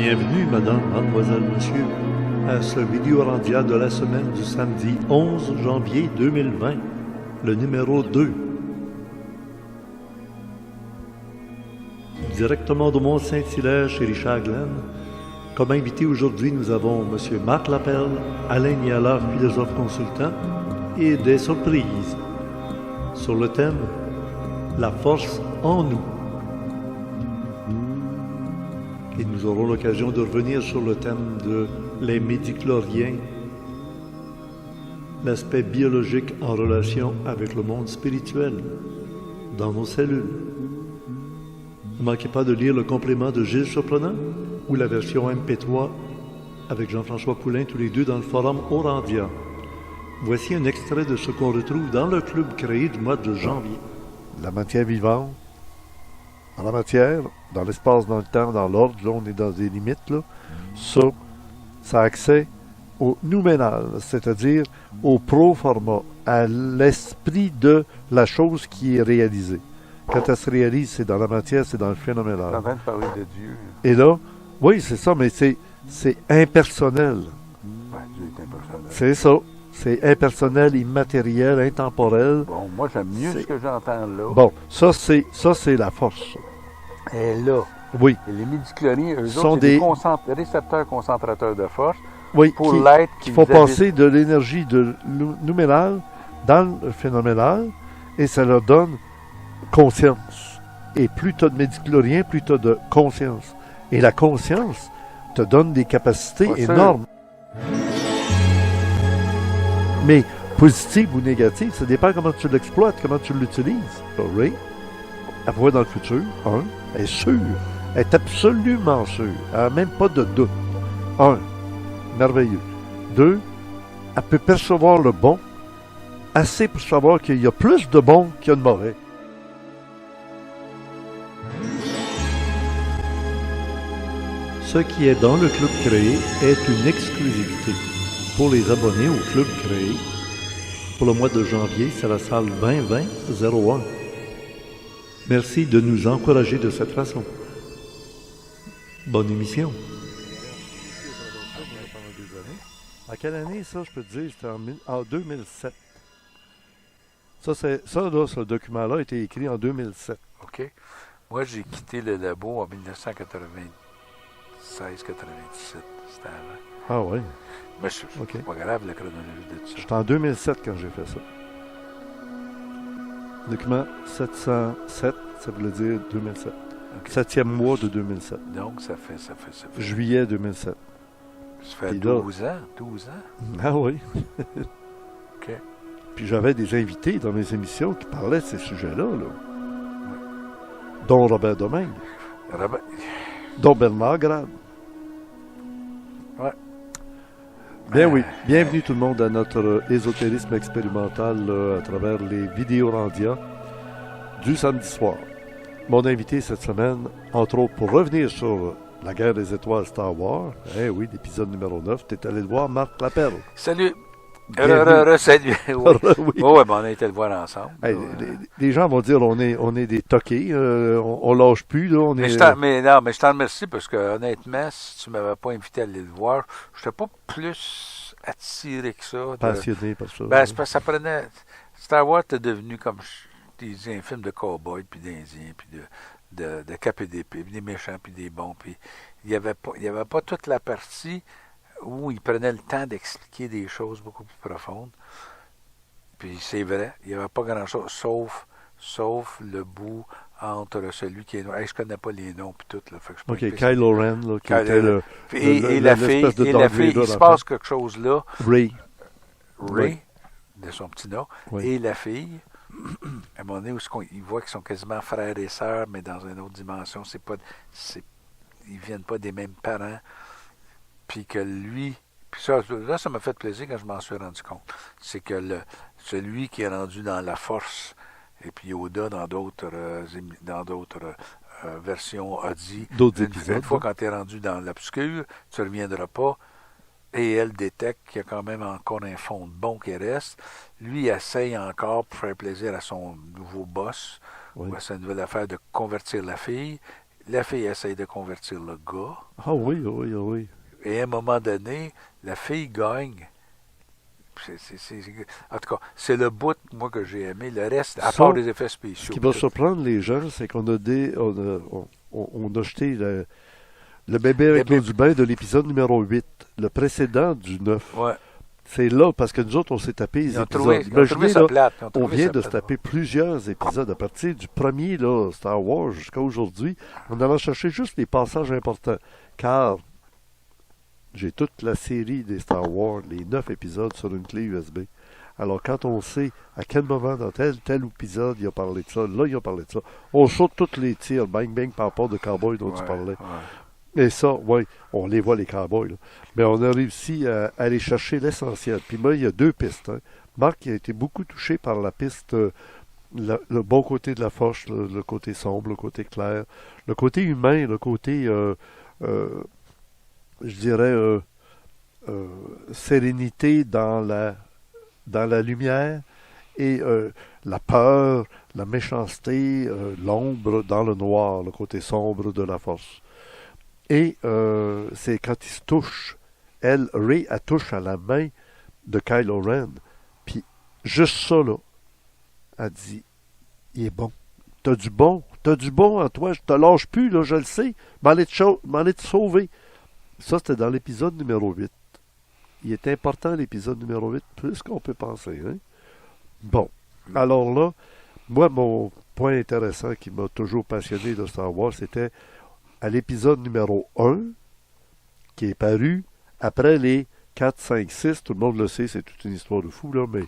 Bienvenue, madame, mademoiselle, monsieur, à ce vidéo-randia de la semaine du samedi 11 janvier 2020, le numéro 2. Directement de Mont-Saint-Hilaire chez Richard Glenn, comme invité aujourd'hui, nous avons M. Marc Lapelle, Alain Niala, philosophe consultant, et des surprises sur le thème « La force en nous ». Et nous aurons l'occasion de revenir sur le thème de les médicloriens, l'aspect biologique en relation avec le monde spirituel, dans nos cellules. Ne manquez pas de lire le complément de Gilles Surprenant ou la version MP3 avec Jean-François Poulain, tous les deux dans le forum Orandia. Voici un extrait de ce qu'on retrouve dans le club créé du mois de janvier. La matière vivante, dans la matière, dans l'espace, dans le temps, dans l'ordre, là on est dans des limites, là. Ça a accès au nouménal, c'est-à-dire au proforma, à l'esprit de la chose qui est réalisée. Quand elle se réalise, c'est dans la matière, c'est dans le phénoménal. Tu es en train de parler de Dieu. Et là, oui, c'est ça, mais c'est impersonnel. Ouais, Dieu est impersonnel. C'est ça. C'est impersonnel, immatériel, intemporel. Bon, moi, j'aime mieux ce que j'entends là. Bon, ça, c'est la force. Et là, Oui. et les médicloriens, eux sont autres, c'est des récepteurs concentrateurs de force Oui, pour l'être qui font passer de l'énergie de nouménal dans le phénoménal et ça leur donne conscience. Et plus tu as de médicloriens, plus tu as de conscience. Et la conscience te donne des capacités énormes. Mais positive ou négative, ça dépend comment tu l'exploites, comment tu l'utilises. Ray, elle voit dans le futur, elle est sûre, elle est absolument sûre, elle n'a même pas de doute. Merveilleux. 2, elle peut percevoir le bon, assez pour savoir qu'il y a plus de bon qu'il y a de mauvais. Ce qui est dans le club créé est une exclusivité. Pour les abonnés au club créé, pour le mois de janvier, c'est la salle 2020-01. Merci de nous encourager de cette façon. Bonne émission. En quelle année, ça, je peux te dire? C'était en 2007. Ce document-là a été écrit en 2007. OK. Moi, j'ai quitté le labo en 1996-97. C'était avant. Ah oui? Mais c'est pas grave, la chronologie de tout ça. J'étais en 2007 quand j'ai fait ça. Document 707, ça voulait dire 2007. Okay. 7e mois de 2007. Donc, ça fait. Juillet 2007. Ça fait Puis 12 ans. Ah oui. OK. Puis j'avais des invités dans mes émissions qui parlaient de ces sujets-là, là. Dont Robert Domingue. Dont Bernard Grade. Ouais. Bien oui. Bienvenue tout le monde à notre ésotérisme expérimental à travers les vidéos randia du samedi soir. Mon invité cette semaine, entre autres pour revenir sur la guerre des étoiles Star Wars, oui, l'épisode numéro 9, tu es allé le voir, Marc Lapelle. Salut! Salut! Oui, ben on a été le voir ensemble. Hey, les gens vont dire on est des toqués, on lâche plus. Là, mais je t'en remercie parce que honnêtement, si tu ne m'avais pas invité à aller le voir, je n'étais pas plus attiré que ça. Passionné par ça. Ben, c'est parce que ça prenait. Star Wars était devenu comme un film de cow-boys, puis d'Indiens, puis de cap et d'épée, puis des méchants, puis des bons. Puis il n'y avait pas toute la partie où il prenait le temps d'expliquer des choses beaucoup plus profondes. Puis c'est vrai, il n'y avait pas grand-chose, sauf le bout entre celui qui est noir. Je connais pas les noms puis tout. Là, fait que OK, Kylo Ren, là, qui était et la fille, il se passe quelque chose là. Ray, de son petit nom, oui. Et la fille, à un moment donné où il voit qu'ils sont quasiment frères et sœurs, mais dans une autre dimension, ils viennent pas des mêmes parents. Puis que lui, puis ça m'a fait plaisir quand je m'en suis rendu compte. C'est que celui qui est rendu dans la force, et puis Yoda dans d'autres versions a dit, une fois quand tu es rendu dans l'obscur, tu ne reviendras pas. Et elle détecte qu'il y a quand même encore un fond de bon qui reste. Lui essaye encore pour faire plaisir à son nouveau boss, ou à sa nouvelle affaire, de convertir la fille. la fille essaye de convertir le gars. Ah oui, oui, oui. Et à un moment donné, la fille gagne. En tout cas, c'est le bout, moi, que j'ai aimé. Le reste, à part des effets spéciaux. Ce qui va surprendre les gens, c'est qu'on a, on a jeté le bébé avec l'eau du bain de l'épisode numéro 8, le précédent du 9. Ouais. C'est là, parce que nous autres, on s'est tapé les épisodes. Imaginez, ça plate. On vient de se taper plusieurs épisodes à partir du premier, là, Star Wars, jusqu'à aujourd'hui. On allant chercher juste les passages importants. Car j'ai toute la série des Star Wars, les 9 épisodes sur une clé USB. Alors, quand on sait à quel moment dans tel épisode il a parlé de ça, là, il a parlé de ça, on saute tous les tirs, bang, bang, par rapport de cowboy dont tu parlais. Ouais. Et ça, oui, on les voit, les cowboys, là. Mais on a réussi à aller chercher l'essentiel. Puis moi, il y a 2 pistes. Hein. Marc a été beaucoup touché par la piste, le bon côté de la force, le côté sombre, le côté clair, le côté humain, le côté, je dirais, sérénité dans la lumière et la peur, la méchanceté, l'ombre dans le noir, le côté sombre de la force. Et c'est quand il se touche, Rey, elle touche à la main de Kylo Ren. Puis, juste ça, là, elle dit, il est bon. T'as du bon en toi, je te lâche plus, là, je le sais. M'en aller te sauver. Ça, c'était dans l'épisode numéro 8. Il est important, l'épisode numéro 8, plus qu'on peut penser. Hein? Bon, alors là, moi, mon point intéressant qui m'a toujours passionné de Star Wars, c'était à l'épisode numéro 1, qui est paru après les 4, 5, 6. Tout le monde le sait, c'est toute une histoire de fou, là, mais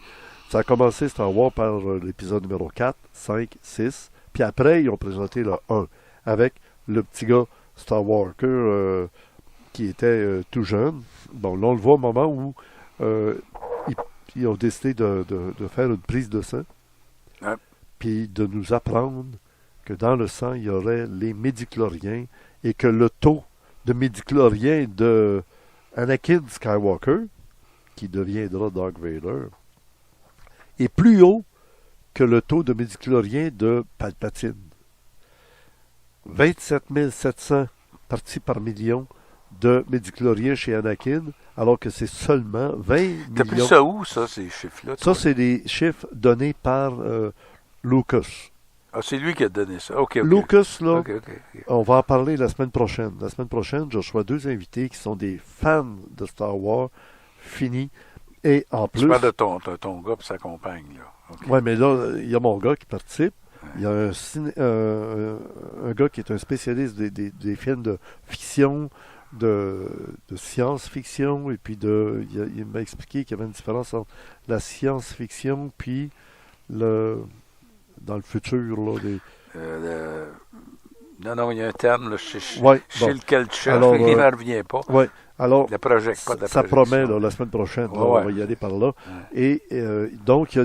ça a commencé Star Wars par l'épisode numéro 4, 5, 6. Puis après, ils ont présenté le 1 avec le petit gars Star Walker qui était tout jeune. Bon, là, on le voit au moment où ils ont décidé de faire une prise de sang. Ouais. Puis de nous apprendre que dans le sang, il y aurait les médicloriens et que le taux de médicloriens de Anakin Skywalker, qui deviendra Darth Vader, est plus haut que le taux de médicloriens de Palpatine. 27 700 parties par million de médicloriens chez Anakin, alors que c'est seulement 20 millions. T'as pris ça où, ça, ces chiffres-là? Ça, c'est des chiffres donnés par Lucas. Ah, c'est lui qui a donné ça. OK. Lucas, là, OK. on va en parler la semaine prochaine. La semaine prochaine, je reçois 2 invités qui sont des fans de Star Wars finis. Et en plus... Tu parles de ton gars et sa compagne, là. Okay. Oui, mais là, il y a mon gars qui participe. Il y a un gars qui est un spécialiste des films de fiction, de science-fiction, et puis il m'a expliqué qu'il y avait une différence entre la science-fiction puis dans le futur, là, Non, il y a un terme là, chez lequel tu cherches, alors, il n'en revient pas. Oui, alors, ça promet, là, la semaine prochaine, là, on va y aller par là. Ouais. Et donc, il y a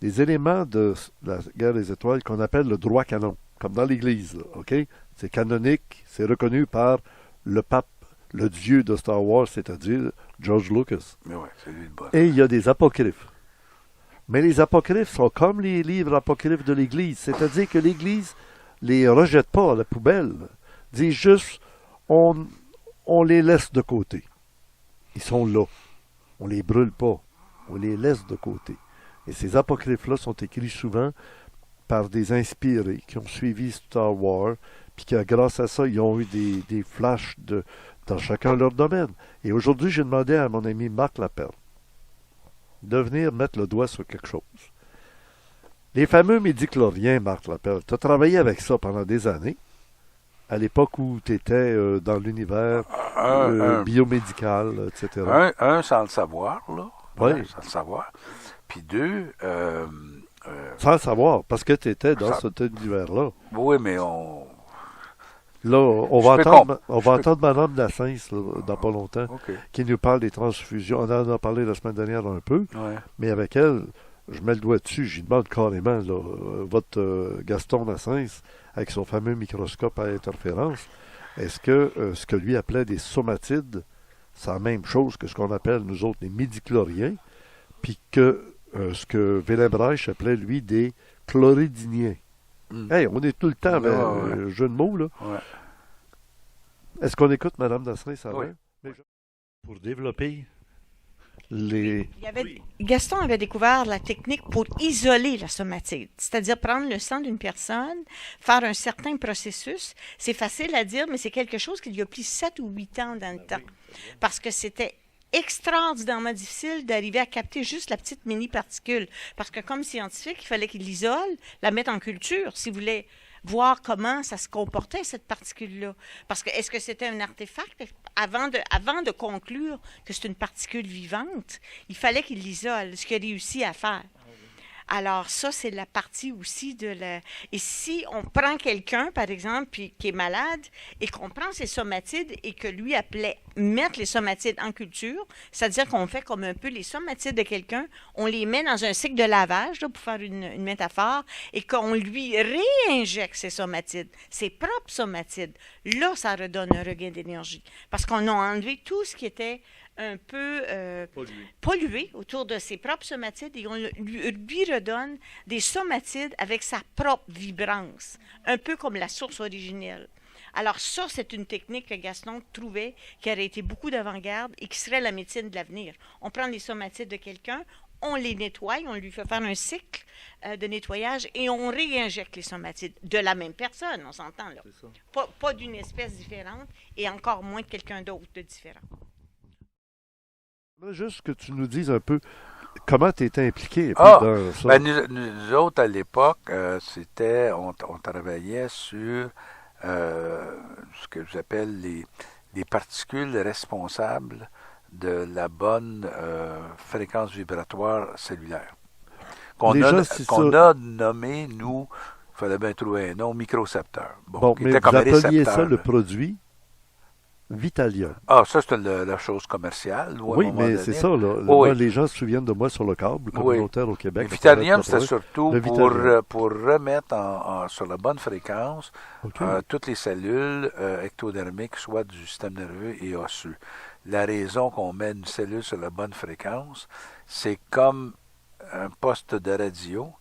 des éléments de la guerre des étoiles qu'on appelle le droit canon, comme dans l'Église, là, OK? C'est canonique, c'est reconnu par le pape, le dieu de Star Wars, c'est-à-dire George Lucas. Mais ouais, c'est lui le bon. Et il y a des apocryphes. Mais les apocryphes sont comme les livres apocryphes de l'Église, c'est-à-dire que l'Église les rejette pas à la poubelle, dit juste, on les laisse de côté. Ils sont là. On les brûle pas. On les laisse de côté. Et ces apocryphes-là sont écrits souvent par des inspirés qui ont suivi Star Wars, puis que grâce à ça, ils ont eu des flashs dans chacun leur domaine. Et aujourd'hui, j'ai demandé à mon ami Marc Laperle de venir mettre le doigt sur quelque chose. Les fameux médicloriens, Marc Laperle, tu as travaillé avec ça pendant des années, à l'époque où tu étais dans l'univers biomédical, etc. Un, sans le savoir, là. Oui. Sans le savoir. Puis 2... sans le savoir, parce que tu étais dans cet univers-là. Oui, mais on... Là, on va entendre Mme Nassens, dans pas longtemps, qui nous parle des transfusions. On en a parlé la semaine dernière un peu, mais avec elle, je mets le doigt dessus, j'y demande carrément, là, votre Gaston Nassens, avec son fameux microscope à interférence, est-ce que ce que lui appelait des somatides, c'est la même chose que ce qu'on appelle, nous autres, les midichloriens, puis que ce que Willem Reich appelait, lui, des chloridiniens. Hey, on est tout le temps avec Ouais. jeu de mots, là. Ouais. Est-ce qu'on écoute Mme Dassin, ça va? Oui. Pour développer les... Gaston avait découvert la technique pour isoler la somatide, c'est-à-dire prendre le sang d'une personne, faire un certain processus. C'est facile à dire, mais c'est quelque chose qui lui a pris 7 ou 8 ans dans le temps. Parce que c'était extraordinairement difficile d'arriver à capter juste la petite mini-particule. Parce que comme scientifique, il fallait qu'il l'isole, la mette en culture, s'il voulait voir comment ça se comportait, cette particule-là. Parce que est-ce que c'était un artefact? Avant de conclure que c'est une particule vivante, il fallait qu'il l'isole, ce qu'il a réussi à faire. Alors ça, c'est la partie aussi de la... Et si on prend quelqu'un, par exemple, qui est malade, et qu'on prend ses somatides et que lui appelait mettre les somatides en culture, c'est-à-dire qu'on fait comme un peu les somatides de quelqu'un, on les met dans un cycle de lavage, là, pour faire une métaphore, et qu'on lui réinjecte ses somatides, ses propres somatides. Là, ça redonne un regain d'énergie. Parce qu'on a enlevé tout ce qui était un peu pollué autour de ses propres somatides et on lui redonne des somatides avec sa propre vibrance, un peu comme la source originelle. Alors ça, c'est une technique que Gaston trouvait qui aurait été beaucoup d'avant-garde et qui serait la médecine de l'avenir. On prend les somatides de quelqu'un, on les nettoie, on lui fait faire un cycle de nettoyage et on réinjecte les somatides de la même personne, on s'entend là. Pas d'une espèce différente et encore moins de quelqu'un d'autre de différent. Moi, juste que tu nous dises un peu comment tu étais impliqué dans ça. Ben nous autres, à l'époque, on travaillait sur ce que j'appelle les particules responsables de la bonne fréquence vibratoire cellulaire. Qu'on a nommé, nous, il fallait bien trouver un nom, microcepteur. Bon, mais vous appeliez ça le produit Vitalium. Ah, ça, c'est la chose commerciale. Oui, mais c'est ça. Là. Moi, les gens se souviennent de moi sur le câble communautaire au Québec. Le Vitalium, c'était surtout pour remettre sur la bonne fréquence toutes les cellules ectodermiques, soit du système nerveux et osseux. La raison qu'on met une cellule sur la bonne fréquence, c'est comme un poste de radio.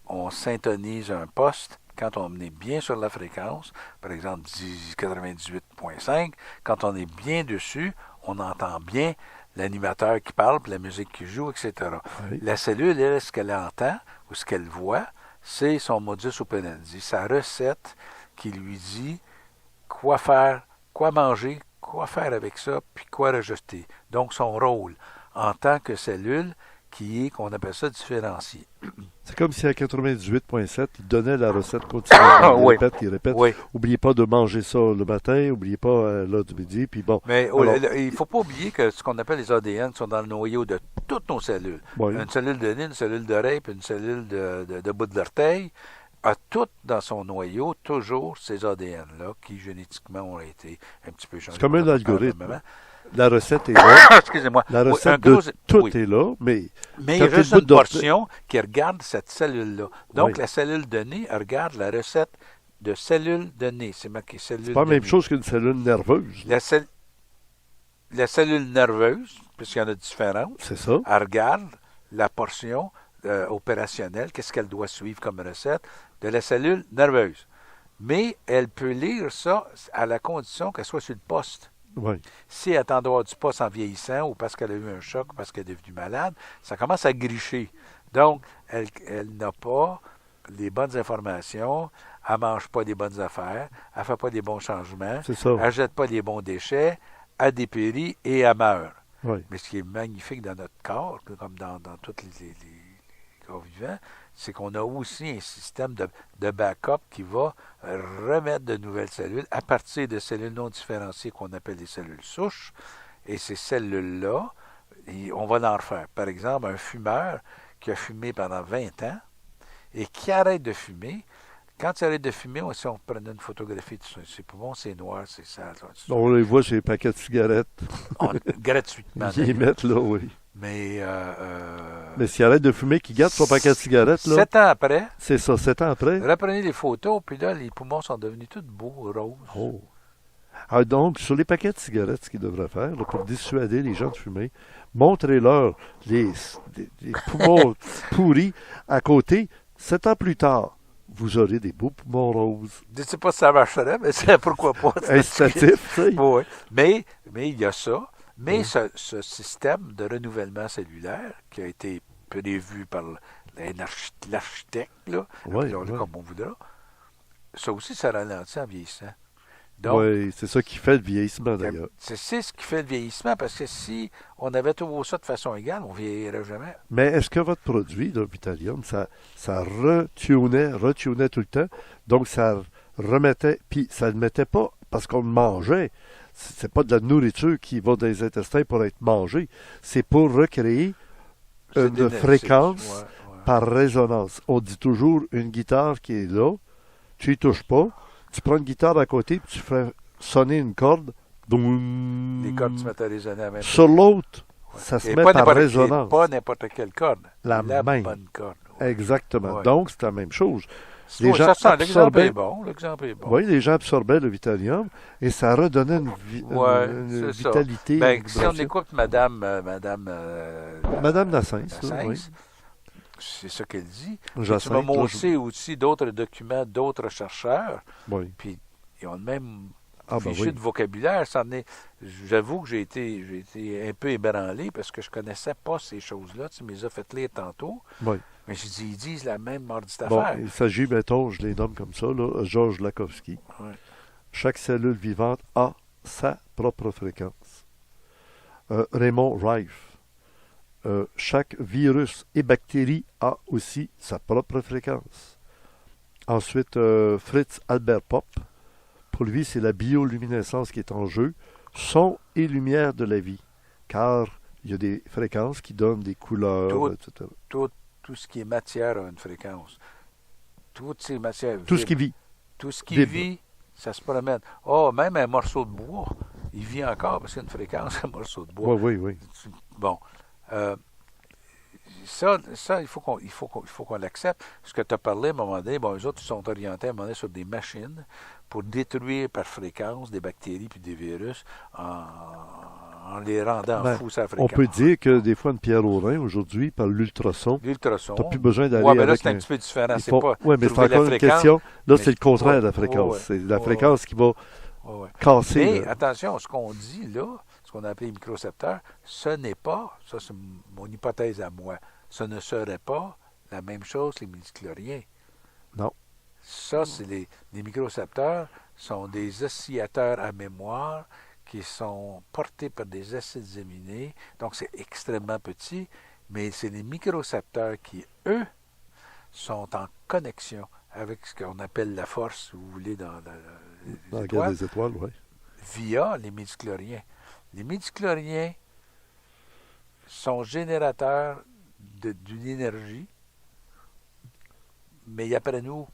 On syntonise un poste. Quand on est bien sur la fréquence, par exemple 98.5, quand on est bien dessus, on entend bien l'animateur qui parle, puis la musique qui joue, etc. Oui. La cellule, elle, ce qu'elle entend ou ce qu'elle voit, c'est son modus operandi, sa recette qui lui dit quoi faire, quoi manger, quoi faire avec ça, puis quoi rejeter. Donc son rôle en tant que cellule qu'on appelle ça différencié. C'est comme si à 98.7, il donnait la recette continuellement. Il répète. Oui. N'oubliez pas de manger ça le matin, n'oubliez pas l'heure du midi, puis bon. Mais il ne faut pas oublier que ce qu'on appelle les ADN sont dans le noyau de toutes nos cellules. Oui. Une cellule de nez, une cellule d'oreille, puis une cellule de bout de l'orteil a toutes dans son noyau toujours ces ADN-là qui génétiquement ont été un petit peu changés. C'est comme un algorithme. La recette est là. Excusez-moi. La recette tout est là, mais il y a juste une portion qui regarde cette cellule-là. Donc, la cellule de nez regarde la recette de cellule de nez. C'est marqué cellule de nez. C'est pas la même chose qu'une cellule nerveuse. La cellule nerveuse, puisqu'il y en a différentes, c'est ça. Elle regarde la portion opérationnelle, qu'est-ce qu'elle doit suivre comme recette, de la cellule nerveuse. Mais elle peut lire ça à la condition qu'elle soit sur le poste. Oui. Si elle est en dehors du poste en vieillissant ou parce qu'elle a eu un choc ou parce qu'elle est devenue malade, ça commence à gricher. Donc, elle n'a pas les bonnes informations, elle ne mange pas des bonnes affaires, elle ne fait pas des bons changements, elle ne jette pas les bons déchets, elle dépérit et elle meurt. Oui. Mais ce qui est magnifique dans notre corps, comme dans tous les corps vivants, c'est qu'on a aussi un système de backup qui va remettre de nouvelles cellules à partir de cellules non différenciées qu'on appelle des cellules souches. Et ces cellules-là, on va en refaire. Par exemple, un fumeur qui a fumé pendant 20 ans et qui arrête de fumer, quand il arrête de fumer, si on prenait une photographie de ses poumons, c'est noir, c'est sale. On les voit sur les paquets de cigarettes. Gratuitement. Ils les mettent là, oui. Mais s'il arrête de fumer, qu'il garde son paquet de cigarettes, là. 7 ans après. C'est ça, 7 ans après. Reprenez les photos, puis là, les poumons sont devenus tous beaux, roses. Oh. Alors donc, sur les paquets de cigarettes, ce qu'ils devraient faire, là, pour dissuader les gens de fumer, montrez-leur les poumons pourris à côté, 7 ans plus tard. vous aurez des beaux poumons roses. Je ne sais pas si ça marcherait, mais c'est pourquoi pas. Incitatif, tu sais. Oui, mais il y a ça. Mais Oui. ce système de renouvellement cellulaire qui a été prévu par l'architecte, là, Ouais, appelons-le ouais. comme on voudra, ça aussi, ça ralentit en vieillissant. Donc, Oui, c'est ça qui fait le vieillissement, d'ailleurs. c'est ce qui fait le vieillissement, parce que si on avait tout ça de façon égale, on ne vieillirait jamais. Mais est-ce que votre produit, là, Vitalium, ça retunait tout le temps, donc ça remettait, puis ça ne mettait pas parce qu'on le mangeait. C'est pas de la nourriture qui va dans les intestins pour être mangée. C'est pour recréer C'est une fréquence ouais. par résonance. On dit toujours une guitare qui est là, tu y touches pas, tu prends une guitare à côté, puis tu fais sonner une corde, boum. Les cordes se mettent à résonner à la même Sur l'autre, Ouais. ça se Et met pas par n'importe- et résonance. pas n'importe quelle corde. La même. bonne corde. Ouais. Exactement. Ouais. Donc, c'est la même chose. Ouais, gens ça, l'exemple absorbaient- est bon. L'exemple est bon. Oui, les gens absorbaient le Vitalium et ça redonnait Ouais, une c'est ça. vitalité. Ben, une si on vibration. écoute Madame Nassens, là, oui. c'est ça qu'elle dit. Tu Jacinthe, vas là, montrer aussi d'autres documents d'autres chercheurs, oui. puis ils ont le même Ah, ben fichier oui. de vocabulaire. J'avoue que j'ai été un peu ébranlé parce que je connaissais pas ces choses-là. Tu me les as fait lire tantôt. Oui. Mais j'ai dit, ils disent la même mordite Bon, affaire. il s'agit, mettons, je les nomme comme ça, là, Georges Lakowski. Ouais. Chaque cellule vivante a sa propre fréquence. Raymond Rife. Chaque virus et bactérie a aussi sa propre fréquence. Ensuite, Fritz Albert Popp. Pour lui, c'est la bioluminescence qui est en jeu, son et lumière de la vie. Car il y a des fréquences qui donnent des couleurs, Tout- etc. Tout ce qui est matière a une fréquence. Toutes ces matières Tout ce qui vibrent. vit. Tout ce qui vibre. vit, ça se promène. Oh, même un morceau de bois, il vit encore parce qu'il y a une fréquence, un morceau de bois. Oui, oui, oui. Bon. Ça il faut qu'on l'accepte. Ce que tu as parlé à un moment donné, bon, eux autres, ils sont orientés à un moment donné sur des machines pour détruire par fréquence des bactéries puis des virus en les rendant Ben, fous sa On fréquence. peut dire que des fois, une pierre au rein, aujourd'hui, par l'ultrason, L'ultrason. tu n'as plus besoin d'aller Ouais, mais là, avec c'est un petit peu différent. ils C'est font- pas Ouais, mais c'est trouver la encore une fréquence, question. Là, mais- c'est le contraire de la ouais, fréquence. ouais, C'est la ouais, fréquence qui va Ouais, ouais. casser. Mais là. attention, ce qu'on dit là, ce qu'on a appelé microcepteur, ce n'est pas, ça c'est mon hypothèse à moi, ce ne serait pas la même chose que les midichloriens. Non. Ça, c'est les microcepteurs sont des oscillateurs à mémoire qui sont portés par des acides aminés, donc c'est extrêmement petit, mais c'est les microcepteurs qui, eux, sont en connexion avec ce qu'on appelle la force, si vous voulez, dans Dans la les guerre étoiles, des étoiles, oui. via les midichloriens. Les midichloriens sont générateurs d'une énergie, mais après nous,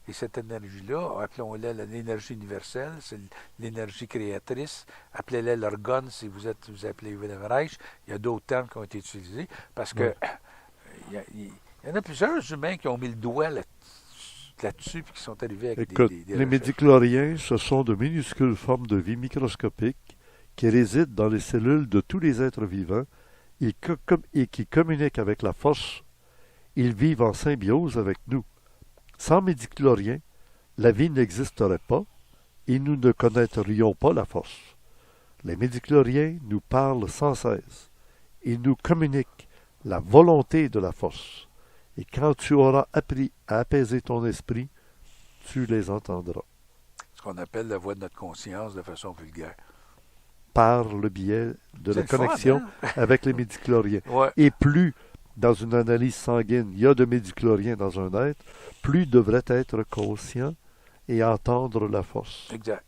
et cette énergie-là, appelons-la l'énergie universelle, c'est l'énergie créatrice, appelez-la l'orgone si vous appelez Wilhelm Reich, il y a d'autres termes qui ont été utilisés, parce que il y en a plusieurs humains qui ont mis le doigt là-dessus, puis qui sont arrivés avec Écoute, des les recherches. midichloriens, ce sont de minuscules formes de vie microscopiques qui résident dans les cellules de tous les êtres vivants et qui communiquent avec la force. Ils vivent en symbiose avec nous. Sans midichloriens, la vie n'existerait pas et nous ne connaîtrions pas la force. Les midichloriens nous parlent sans cesse. Ils nous communiquent la volonté de la force. Et quand tu auras appris à apaiser ton esprit, tu les entendras Ce qu'on appelle la voix de notre conscience de façon vulgaire. par le biais de C'est la le fun, connexion hein? avec les midichloriens. Ouais. Et plus, dans une analyse sanguine, il y a de midichloriens dans un être, plus il devrait être conscient et entendre la force. Exact.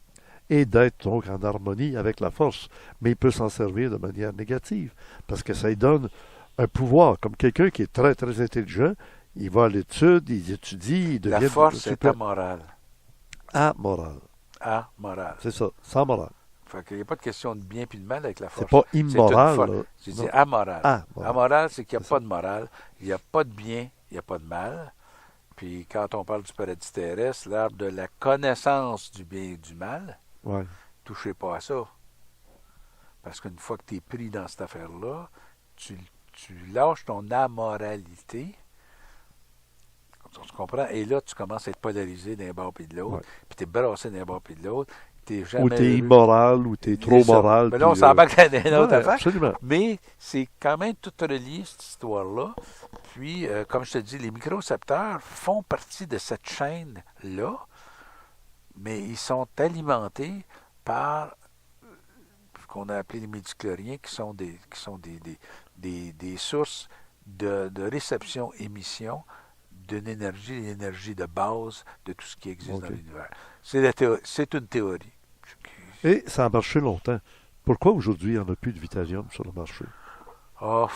Et d'être donc en harmonie avec la force. Mais il peut s'en servir de manière négative, parce que ça lui donne un pouvoir, comme quelqu'un qui est très, très intelligent, il va à l'étude, il étudie, il devient... La force est super amorale. amoral. Amorale. C'est ça, sans morale. Fait qu'il n'y a pas de question de bien puis de mal avec la C'est force. pas immoral. C'est une là. J'ai dit Non. amoral. Amoral. Amoral, c'est qu'il n'y a C'est pas ça. de morale, il n'y a pas de bien, il n'y a pas de mal. Puis quand on parle du paradis terrestre, l'arbre de la connaissance du bien et du mal, Ouais. touchez pas à ça. Parce qu'une fois que tu es pris dans cette affaire-là, tu lâches ton amoralité Tu comprends? Et là, tu commences à être polarisé d'un bord et de l'autre, Ouais. puis tu es brassé d'un bord et de l'autre. T'es Ou jamais t'es heureux. immoral, ou t'es trop C'est ça. moral. Mais là, on puis, s'embarque dans une autre ouais, affaire. absolument. Mais c'est quand même tout relié, cette histoire-là. Puis, comme je te dis, les microcepteurs font partie de cette chaîne-là, mais ils sont alimentés par ce qu'on a appelé les médicloriens, qui sont des sources de réception-émission d'une énergie, l'énergie de base de tout ce qui existe OK. dans l'univers. C'est une théorie. Et ça a marché longtemps. Pourquoi aujourd'hui, il n'y en a plus de Vitalium sur le marché? Oh,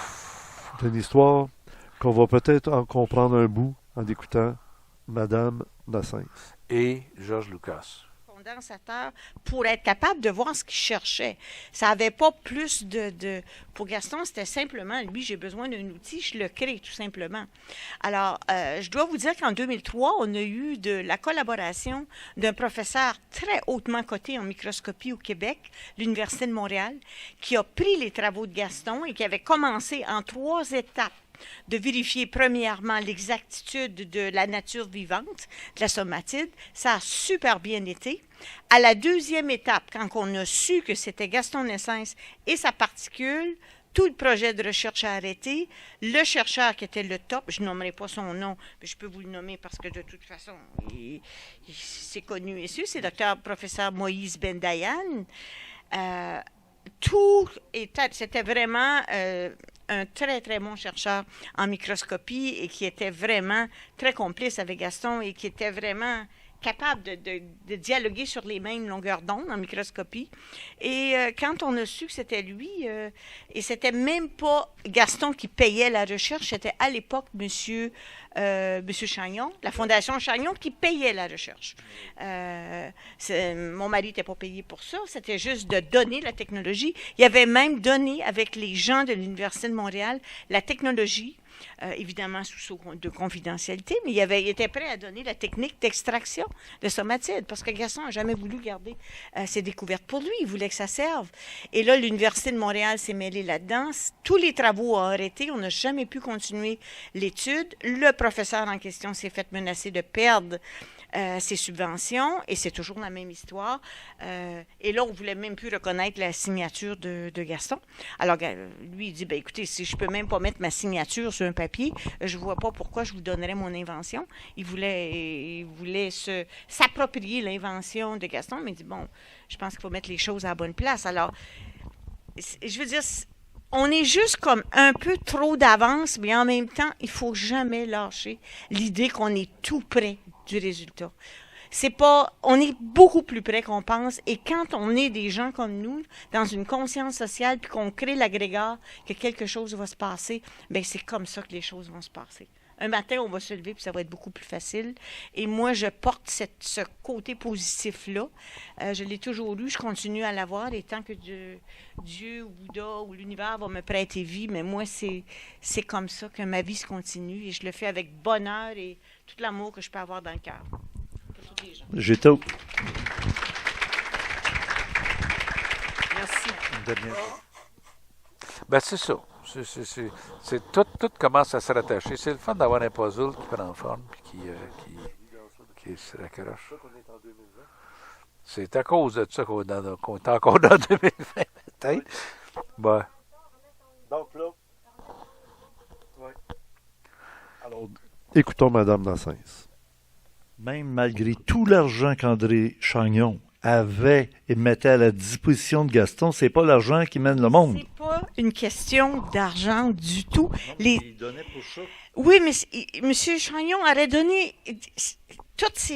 C'est une histoire qu'on va peut-être en comprendre un bout en écoutant Madame Nassens. et George Lucas. Condensateur pour être capable de voir ce qu'il cherchait. Ça n'avait pas plus de... Pour Gaston, c'était simplement, lui, j'ai besoin d'un outil, je le crée tout simplement. Alors, je dois vous dire qu'en 2003, on a eu de la collaboration d'un professeur très hautement coté en microscopie au Québec, l'Université de Montréal, qui a pris les travaux de Gaston et qui avait commencé en 3 étapes de vérifier premièrement l'exactitude de la nature vivante, de la somatide. Ça a super bien été. À la 2e étape, quand on a su que c'était Gaston Nassens et sa particule, tout le projet de recherche a arrêté. Le chercheur qui était le top, je ne nommerai pas son nom, mais je peux vous le nommer parce que de toute façon, c'est connu et su, c'est le docteur professeur Moïse Bendayan. C'était vraiment un très, très bon chercheur en microscopie et qui était vraiment très complice avec Gaston et qui était vraiment capable de dialoguer sur les mêmes longueurs d'onde en microscopie. Et quand on a su que c'était lui, et c'était même pas Gaston qui payait la recherche, c'était à l'époque Monsieur Chagnon, la Fondation Chagnon, qui payait la recherche. Mon mari n'était pas payé pour ça, c'était juste de donner la technologie. Il avait même donné avec les gens de l'Université de Montréal la technologie, évidemment sous de confidentialité, mais il était prêt à donner la technique d'extraction de somatide, parce que Gaston n'a jamais voulu garder ses découvertes pour lui, il voulait que ça serve. Et là, l'Université de Montréal s'est mêlée là-dedans, tous les travaux ont arrêté, on n'a jamais pu continuer l'étude. Le professeur en question s'est fait menacer de perdre ses subventions, et c'est toujours la même histoire. Et là, on ne voulait même plus reconnaître la signature de Gaston. Alors, lui, il dit, ben, écoutez, si je ne peux même pas mettre ma signature sur un papier, je ne vois pas pourquoi je vous donnerais mon invention. Il voulait s'approprier l'invention de Gaston, mais il dit, bon, je pense qu'il faut mettre les choses à la bonne place. Alors, je veux dire, on est juste comme un peu trop d'avance, mais en même temps, il ne faut jamais lâcher l'idée qu'on est tout près du résultat. On est beaucoup plus près qu'on pense, et quand on est des gens comme nous, dans une conscience sociale, puis qu'on crée l'agrégat, que quelque chose va se passer, bien, c'est comme ça que les choses vont se passer. Un matin, on va se lever, puis ça va être beaucoup plus facile. Et moi, je porte ce côté positif-là. Je l'ai toujours eu, je continue à l'avoir, et tant que Dieu ou Bouddha ou l'univers va me prêter vie, mais moi, c'est comme ça que ma vie se continue, et je le fais avec bonheur et tout l'amour que je peux avoir dans le cœur. Pour tous les gens. J'étais au... Merci. Ben, c'est ça. Tout commence à se rattacher. C'est le fun d'avoir un puzzle qui prend forme et qui se raccroche. C'est à cause de ça qu'on est encore dans 2020, peut-être. Ben, Donc là, ouais. Alors, écoutons Madame Nassens. Même malgré tout l'argent qu'André Chagnon avait et mettait à la disposition de Gaston, c'est pas l'argent qui mène le monde. C'est pas une question d'argent du tout. Il donnait pour ça. Oui, mais M. Chagnon aurait donné toutes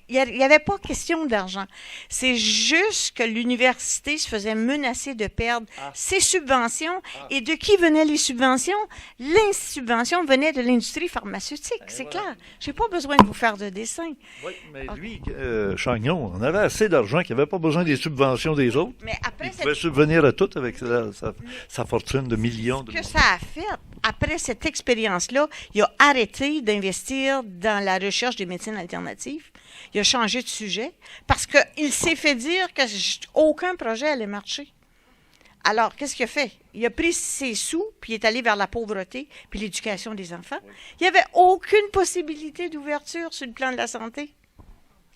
il n'y avait pas question d'argent. C'est juste que l'université se faisait menacer de perdre ses subventions. Et de qui venaient les subventions? Les subventions venaient de l'industrie pharmaceutique, c'est clair. Je n'ai pas besoin de vous faire de dessin. Oui, mais lui, Chagnon, on avait assez d'argent qu'il n'avait pas besoin des subventions des autres. Mais après, Il pouvait subvenir à tout avec sa fortune de millions de Ce que ça a fait, après cette expérience-là, il a arrêté d'investir dans la recherche des médecines alternatives. Il a changé de sujet parce qu'il s'est fait dire qu'aucun projet allait marcher. Alors, qu'est-ce qu'il a fait? Il a pris ses sous, puis il est allé vers la pauvreté, puis l'éducation des enfants. Il n'y avait aucune possibilité d'ouverture sur le plan de la santé.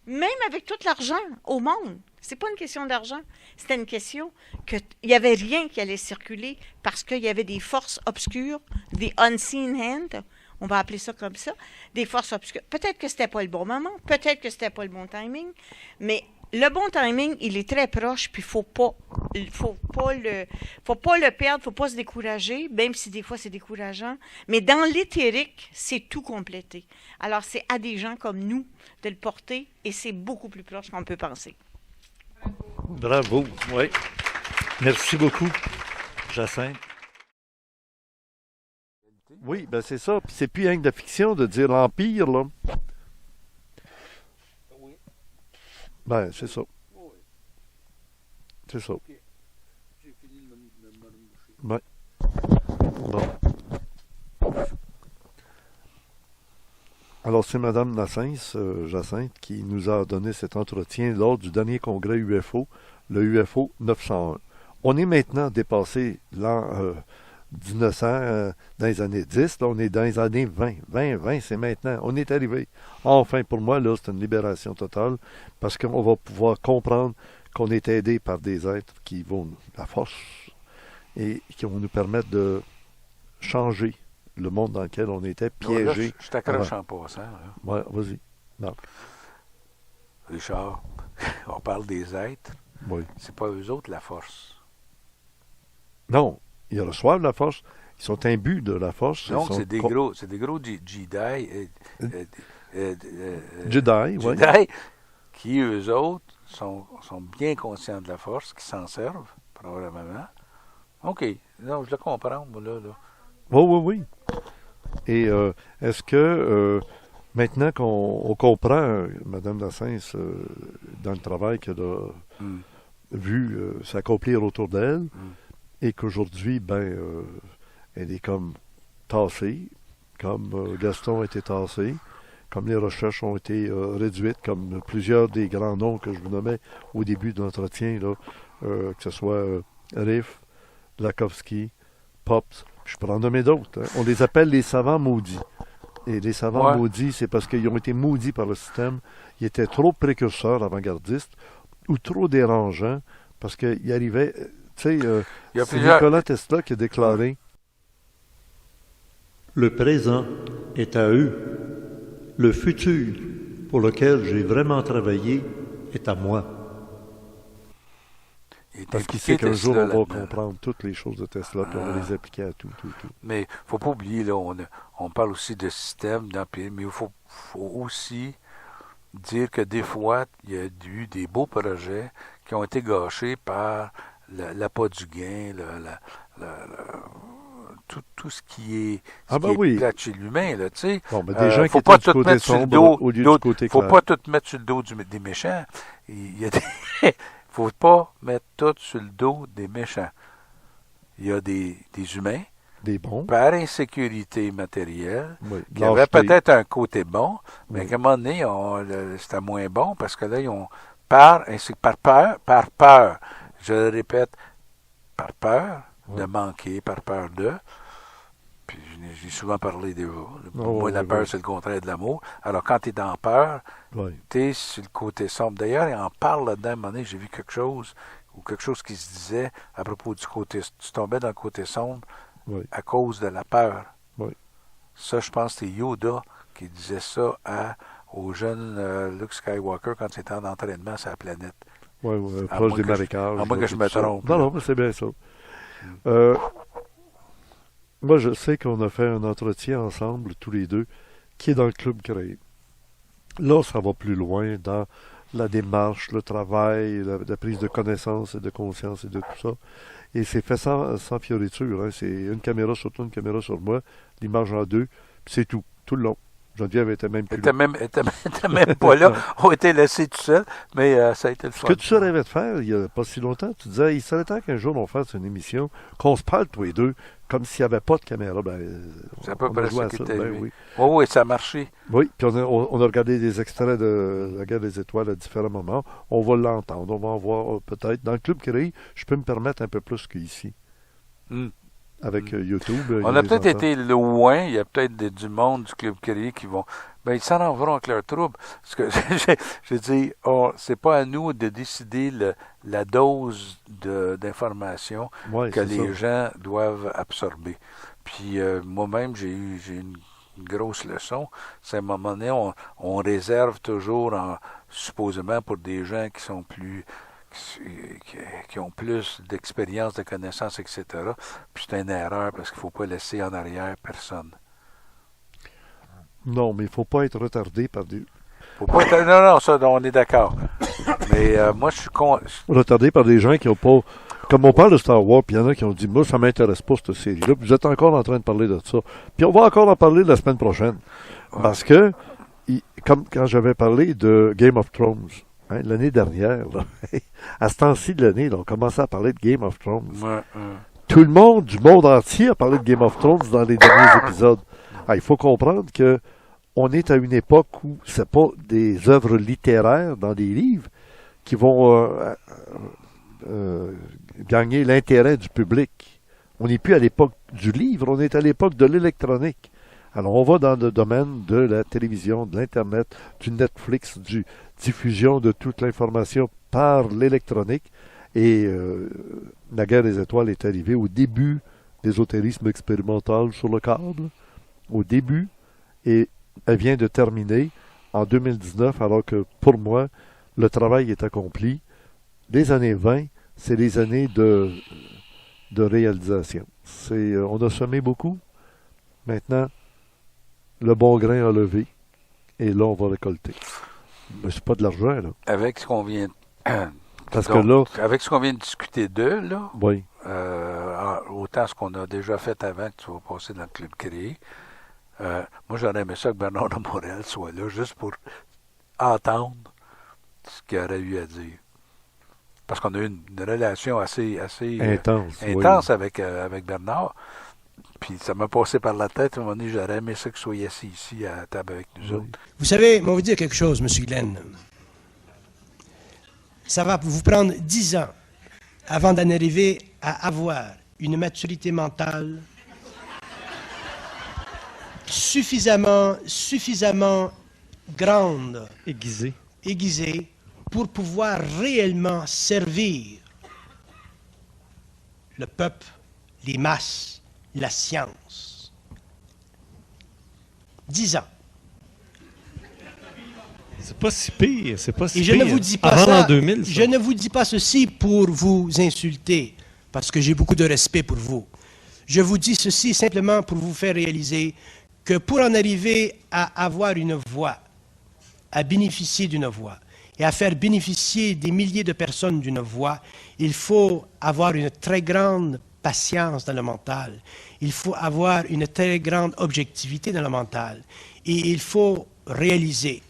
Même avec tout l'argent au monde. C'est pas une question d'argent. C'était une question qu'il n'y avait rien qui allait circuler parce qu'il y avait des forces obscures, des unseen hands, on va appeler ça comme ça, des forces obscures. Peut-être que c'était pas le bon moment, peut-être que c'était pas le bon timing, mais le bon timing, il est très proche, puis faut pas le perdre, faut pas se décourager, même si des fois c'est décourageant. Mais dans l'éthérique, c'est tout complété. Alors c'est à des gens comme nous de le porter, et c'est beaucoup plus proche qu'on peut penser. Bravo, oui. Merci beaucoup, Jacinthe. Oui, ben c'est ça. Puis c'est plus rien que de la fiction de dire l'Empire, là. Ben, c'est ça. C'est ça. Ouais. Bon. Alors, c'est Mme Nassens, Jacinthe, qui nous a donné cet entretien lors du dernier congrès UFO, le UFO 901. On est maintenant dépassé l'an 1900, dans les années 10, là, on est dans les années 20. 20, c'est maintenant. On est arrivé. Enfin, pour moi, là, c'est une libération totale, parce qu'on va pouvoir comprendre qu'on est aidé par des êtres qui vont la force et qui vont nous permettre de changer le monde dans lequel on était piégé. Là, je t'accroche en passant. Là. Ouais, vas-y. Non. Richard, on parle des êtres. Oui. C'est pas eux autres la force. Non, ils reçoivent la force. Ils sont imbus de la force. Donc, c'est des gros Jedi. Jedi, oui. Jedi qui, eux autres, sont bien conscients de la force, qui s'en servent, probablement. OK. Non, je le comprends, moi, là. Oui. Et est-ce que, maintenant qu'on comprend, Mme Nassens, dans le travail qu'elle a vu s'accomplir autour d'elle, et qu'aujourd'hui, elle est comme tassée, comme Gaston a été tassé, comme les recherches ont été réduites, comme plusieurs des grands noms que je vous nommais au début de l'entretien, là, que ce soit Riff, Lakowski, Pops, je peux en nommer d'autres. Hein. On les appelle les savants maudits. Et les savants maudits, c'est parce qu'ils ont été maudits par le système. Ils étaient trop précurseurs, avant-gardistes, ou trop dérangeants, parce qu'ils arrivaient... Tu sais, c'est Nikola Tesla qui a déclaré « Le présent est à eux. Le futur, pour lequel j'ai vraiment travaillé, est à moi. » Parce qu'il sait qu'un jour, on va comprendre toutes les choses de Tesla, puis on va les appliquer à tout. Mais il ne faut pas oublier, là, on parle aussi de système, mais il faut aussi dire que des fois, il y a eu des beaux projets qui ont été gâchés par l'appât du gain, tout ce qui est plate chez l'humain, là, tu sais. Bon, mais des gens qui étaient du côté sombre au lieu du côté clair. Faut pas tout mettre sur le dos des méchants. Il y a faut pas mettre tout sur le dos des méchants. Il y a des humains, des bons, par insécurité matérielle, qui avaient peut-être un côté bon, mais qu'à un moment donné, c'était moins bon, parce que là, ils ont par peur, je le répète, par peur de manquer, par peur de... Puis j'ai souvent parlé de moi, la peur, c'est le contraire de l'amour. Alors, quand tu es dans peur, tu es sur le côté sombre. D'ailleurs, il en parle là-dedans. À un moment donné, j'ai vu quelque chose qui se disait à propos du côté... Tu tombais dans le côté sombre à cause de la peur. Ça, je pense que c'est Yoda qui disait ça au jeune Luke Skywalker quand il était en entraînement sur la planète. Proche des marécages. À moins que je me trompe. Non, mais c'est bien ça. Moi, je sais qu'on a fait un entretien ensemble, tous les deux, qui est dans le Club Créé. Là, ça va plus loin dans la démarche, le travail, la prise de connaissance et de conscience et de tout ça. Et c'est fait sans fioriture. Hein. C'est une caméra sur toi, une caméra sur moi, l'image en deux, puis c'est tout le long. Geneviève était même plus était même pas là. On était laissés tout seuls, mais ça a été le fun. Ce que tu rêvais de faire il n'y a pas si longtemps, tu disais, il serait temps qu'un jour on fasse une émission, qu'on se parle tous les deux, comme s'il n'y avait pas de caméra. C'est à peu près ça qui était arrivé. oui. Oui, ça a marché. Oui, puis on a regardé des extraits de La Guerre des Étoiles à différents moments. On va l'entendre, on va en voir peut-être. Dans le Club Créé, je peux me permettre un peu plus qu'ici. Avec YouTube. On a peut-être été loin. Il y a peut-être du monde du Club Créé qui vont... Ben, ils s'en en vont avec leur trouble. Parce que j'ai dit, c'est pas à nous de décider la dose d'information que les gens doivent absorber. Puis moi-même, j'ai eu une grosse leçon. C'est à un moment donné, on réserve toujours, supposément, pour des gens qui sont plus... qui ont plus d'expérience, de connaissances, etc. Puis c'est une erreur parce qu'il ne faut pas laisser en arrière personne. Non, mais il ne faut pas être retardé par des... Non, ça, on est d'accord. Mais moi, je suis retardé par des gens qui n'ont pas... Comme on parle de Star Wars, puis il y en a qui ont dit, moi, ça ne m'intéresse pas, cette série-là. Puis vous êtes encore en train de parler de ça. Puis on va encore en parler la semaine prochaine. Ouais. Parce que, comme quand j'avais parlé de Game of Thrones, l'année dernière, là, à ce temps-ci de l'année, on commençait à parler de Game of Thrones. Tout le monde du monde entier a parlé de Game of Thrones dans les derniers épisodes. Il faut comprendre que on est à une époque où c'est pas des œuvres littéraires dans des livres qui vont gagner l'intérêt du public. On n'est plus à l'époque du livre, on est à l'époque de l'électronique. Alors on va dans le domaine de la télévision, de l'Internet, du Netflix, du diffusion de toute l'information par l'électronique. Et La Guerre des Étoiles est arrivée au début d'ésotérisme expérimental sur le câble. Au début, et elle vient de terminer en 2019, alors que pour moi, le travail est accompli. Les années 20, c'est les années de réalisation. On a semé beaucoup. Maintenant, le bon grain a levé. Et là, on va récolter. Mais c'est pas de l'argent, là. Avec ce qu'on vient... Parce que là... Avec ce qu'on vient de discuter d'eux, là... Oui. Autant ce qu'on a déjà fait avant que tu vas passer dans le Club Créé. Moi, j'aurais aimé ça que Bernard de Morel soit là, juste pour entendre ce qu'il aurait eu à dire. Parce qu'on a eu une relation assez intense avec Bernard. Puis ça m'a passé par la tête, à un moment donné, j'aurais aimé ça que vous soyez assis ici à la table avec nous autres. Vous savez, on va vous dire quelque chose, M. Glenn. Ça va vous prendre 10 ans avant d'en arriver à avoir une maturité mentale suffisamment grande, aiguisée, pour pouvoir réellement servir le peuple, les masses, la science. 10 ans. C'est pas si pire, c'est pas si pire. Et je ne vous dis pas avant ça, l'an 2000, ça. Je ne vous dis pas ceci pour vous insulter, parce que j'ai beaucoup de respect pour vous. Je vous dis ceci simplement pour vous faire réaliser que pour en arriver à avoir une voix, à bénéficier d'une voix, et à faire bénéficier des milliers de personnes d'une voix, il faut avoir une très grande patience dans le mental. Il faut avoir une très grande objectivité dans le mental. Et il faut réaliser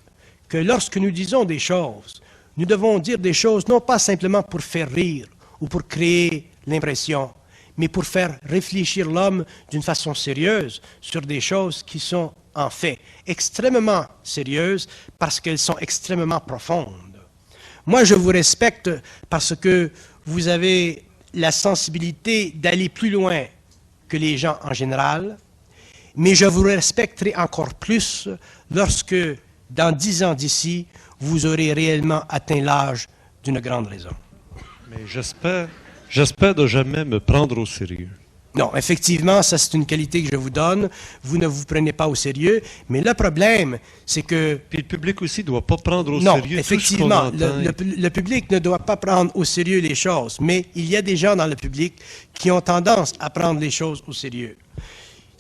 que lorsque nous disons des choses, nous devons dire des choses non pas simplement pour faire rire ou pour créer l'impression, mais pour faire réfléchir l'homme d'une façon sérieuse sur des choses qui sont en fait extrêmement sérieuses parce qu'elles sont extrêmement profondes. Moi, je vous respecte parce que vous avez la sensibilité d'aller plus loin que les gens en général, mais je vous respecterai encore plus lorsque, dans 10 ans d'ici, vous aurez réellement atteint l'âge d'une grande raison. Mais j'espère de jamais me prendre au sérieux. Non, effectivement, ça c'est une qualité que je vous donne. Vous ne vous prenez pas au sérieux, mais le problème, c'est que... Puis le public aussi ne doit pas prendre au non, sérieux effectivement, tout ce qu'on entend. Le public ne doit pas prendre au sérieux les choses, mais il y a des gens dans le public qui ont tendance à prendre les choses au sérieux.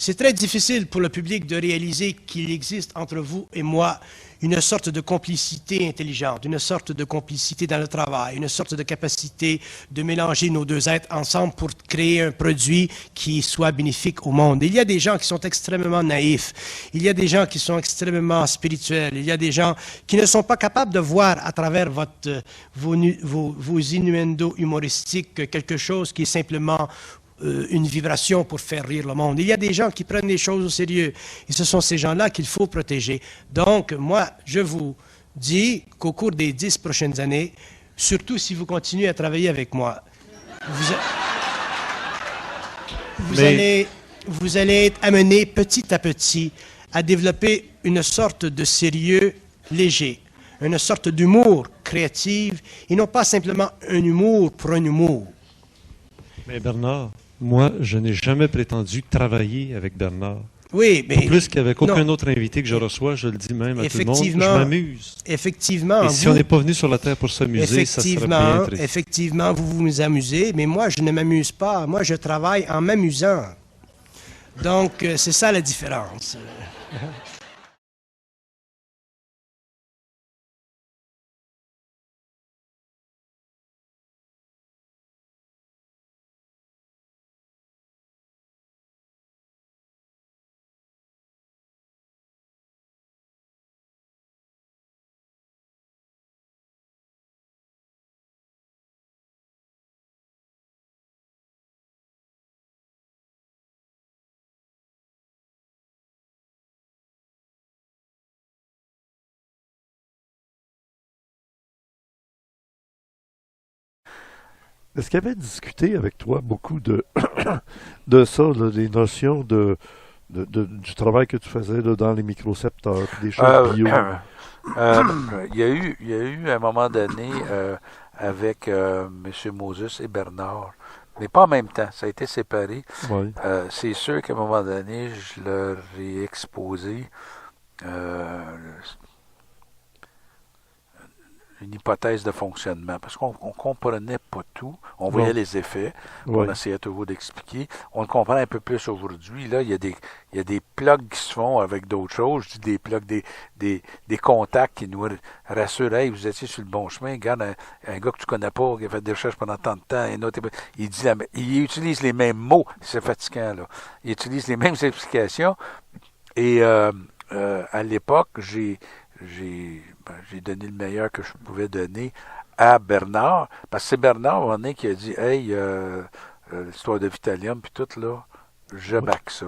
C'est très difficile pour le public de réaliser qu'il existe entre vous et moi une sorte de complicité intelligente, une sorte de complicité dans le travail, une sorte de capacité de mélanger nos deux êtres ensemble pour créer un produit qui soit bénéfique au monde. Il y a des gens qui sont extrêmement naïfs, il y a des gens qui sont extrêmement spirituels, il y a des gens qui ne sont pas capables de voir à travers vos innuendos humoristiques quelque chose qui est simplement une vibration pour faire rire le monde. Il y a des gens qui prennent les choses au sérieux et ce sont ces gens-là qu'il faut protéger. Donc, moi, je vous dis qu'au cours des 10 prochaines années, surtout si vous continuez à travailler avec moi, vous allez être amené petit à petit à développer une sorte de sérieux léger, une sorte d'humour créatif et non pas simplement un humour pour un humour. Mais Bernard, moi, je n'ai jamais prétendu travailler avec Bernard. Oui, mais... Pas plus qu'avec aucun autre invité que je reçois, je le dis même à tout le monde, je m'amuse. Effectivement. Et si on n'est pas venu sur la Terre pour s'amuser, ça serait bien triste. Effectivement, vous vous amusez, mais moi, je ne m'amuse pas. Moi, je travaille en m'amusant. Donc, c'est ça la différence. Est-ce qu'il avait discuté avec toi beaucoup de, de ça, là, des notions du travail que tu faisais là, dans les microcepteurs, des choses bio? Il y a eu à un moment donné avec M. Moses et Bernard, mais pas en même temps, ça a été séparé. Oui. C'est sûr qu'à un moment donné, je leur ai exposé une hypothèse de fonctionnement, parce qu'on ne comprenait pas tout. On voyait les effets, on essayait toujours d'expliquer. On le comprend un peu plus aujourd'hui. Là, il y a des plugs qui se font avec d'autres choses. Je dis des plugs, des contacts qui nous rassurent. Hey, vous étiez sur le bon chemin. Regarde, un gars que tu connais pas, qui a fait des recherches pendant tant de temps, un autre, il utilise les mêmes mots. C'est fatigant, là. Il utilise les mêmes explications. Et à l'époque, j'ai donné le meilleur que je pouvais donner à Bernard, parce que c'est Bernard, à un moment donné, qui a dit « Hey, l'histoire de Vitalium, puis tout, là, je back ça. »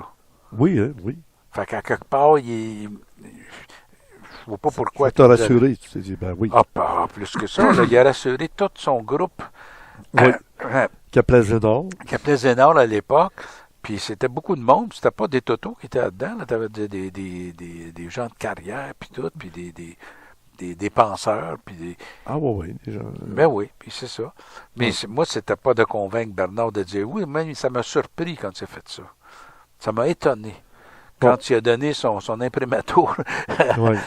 Oui, oui. Fait qu'à quelque part, je vois pas pourquoi... Tu t'as rassuré, tu t'es dit, ben oui. Ah, plus que ça, là, il a rassuré tout son groupe. Oui. Qui appelait Zénor. Qui appelait Zénor à l'époque. Puis c'était beaucoup de monde, c'était pas des totos qui étaient là-dedans, là. T'avais des gens de carrière, puis tout, puis des penseurs, puis des... Ah oui, des gens... Ben oui, puis c'est ça. Mais moi, c'était pas de convaincre Bernard de dire oui, même ça m'a surpris quand il a fait ça. Ça m'a étonné. Quand il a donné son imprimatur. Oui.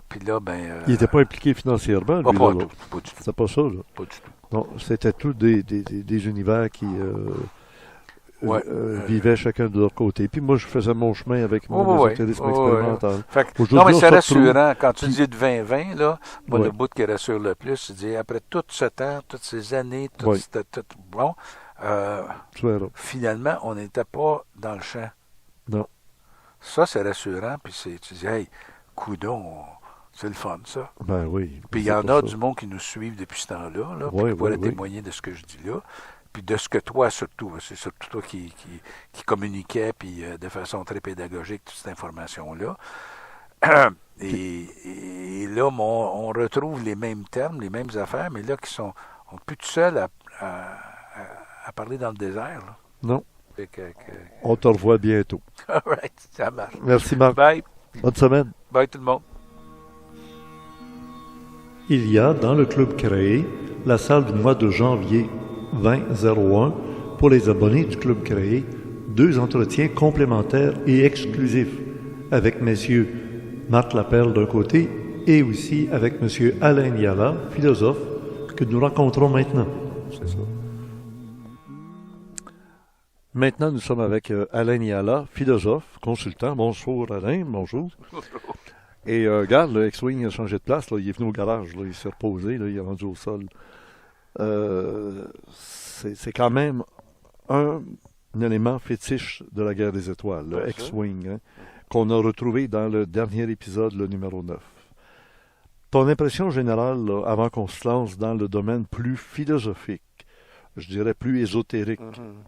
Puis là, ben... il n'était pas impliqué financièrement, lui, pas du tout. C'était pas ça, là. Pas du tout. Non, c'était tous des univers qui... vivaient chacun de leur côté. Puis moi, je faisais mon chemin avec mon ésotérisme expérimental. Non, mais c'est rassurant. Quand tu dis de 2020, là, moi, le bout qui rassure le plus, c'est de dire, après tout ce temps, toutes ces années, finalement, on n'était pas dans le champ. Non. Ça, c'est rassurant. Puis tu dis, hey, coudon, c'est le fun, ça. Ben oui. Puis il y en a du monde qui nous suivent depuis ce temps-là, là, qui pourraient témoigner de ce que je dis là. Puis de ce que toi, surtout, c'est surtout toi qui communiquais, puis de façon très pédagogique, toute cette information-là. Et là, on retrouve les mêmes termes, les mêmes affaires, mais là, qui sont plus tout seuls à parler dans le désert. Là. Non. On te revoit bientôt. All right, ça marche. Merci, Marc. Bye. Bonne semaine. Bye, tout le monde. Il y a dans le club créé la salle du mois de janvier 2001 pour les abonnés du club créé, 2 entretiens complémentaires et exclusifs avec messieurs Marc Laperle d'un côté et aussi avec monsieur Alain Niala, philosophe, que nous rencontrons maintenant. C'est ça. Maintenant, nous sommes avec Alain Niala, philosophe, consultant. Bonjour Alain, bonjour. Et regarde, le X-Wing a changé de place, là, il est venu au garage, là, il s'est reposé, là, il est rendu au sol. C'est quand même un élément fétiche de la guerre des étoiles, le X-Wing, hein, qu'on a retrouvé dans le dernier épisode, le numéro 9. Ton impression générale, là, avant qu'on se lance dans le domaine plus philosophique, je dirais plus ésotérique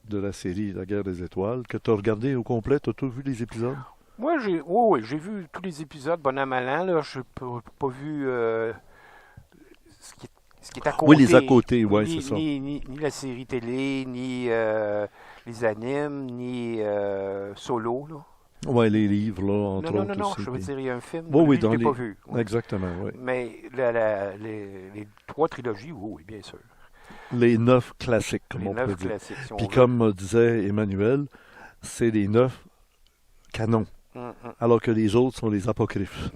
de la série La guerre des étoiles, que tu as regardé au complet, tu as tout vu les épisodes? Moi, j'ai vu tous les épisodes, bon an, mal an, là, je n'ai pas vu ce qui est à côté. Oui, les à côté, oui, c'est ça. Ni la série télé, ni les animes, ni Solo, là. Oui, les livres, là, entre autres. Non, aussi, je veux dire, il y a un film, oui, je ne l'ai pas vu. Oui. Exactement, oui. Mais les 3 trilogies, oui, bien sûr. Les 9 classiques, comme on peut dire. Puis comme disait Emmanuel, c'est les 9 canons, alors que les autres sont les apocryphes.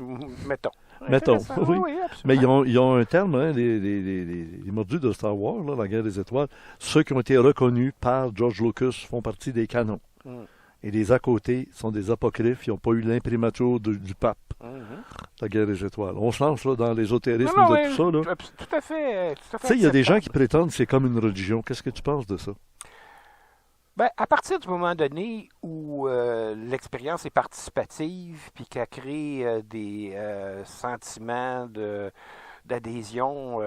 Mettons, oui. Mais ils ont un terme, hein, les mordus de Star Wars, là, la guerre des étoiles, ceux qui ont été reconnus par George Lucas font partie des canons. Et les à côté sont des apocryphes, ils n'ont pas eu l'imprimatur du pape, la guerre des étoiles. On se lance là, dans l'ésotérisme de tout ça. Là. Tout à fait. Tu sais, il y a des gens qui prétendent que c'est comme une religion. Qu'est-ce que tu penses de ça? Ben, à partir du moment donné où l'expérience est participative, puis qu'elle crée des sentiments d'adhésion,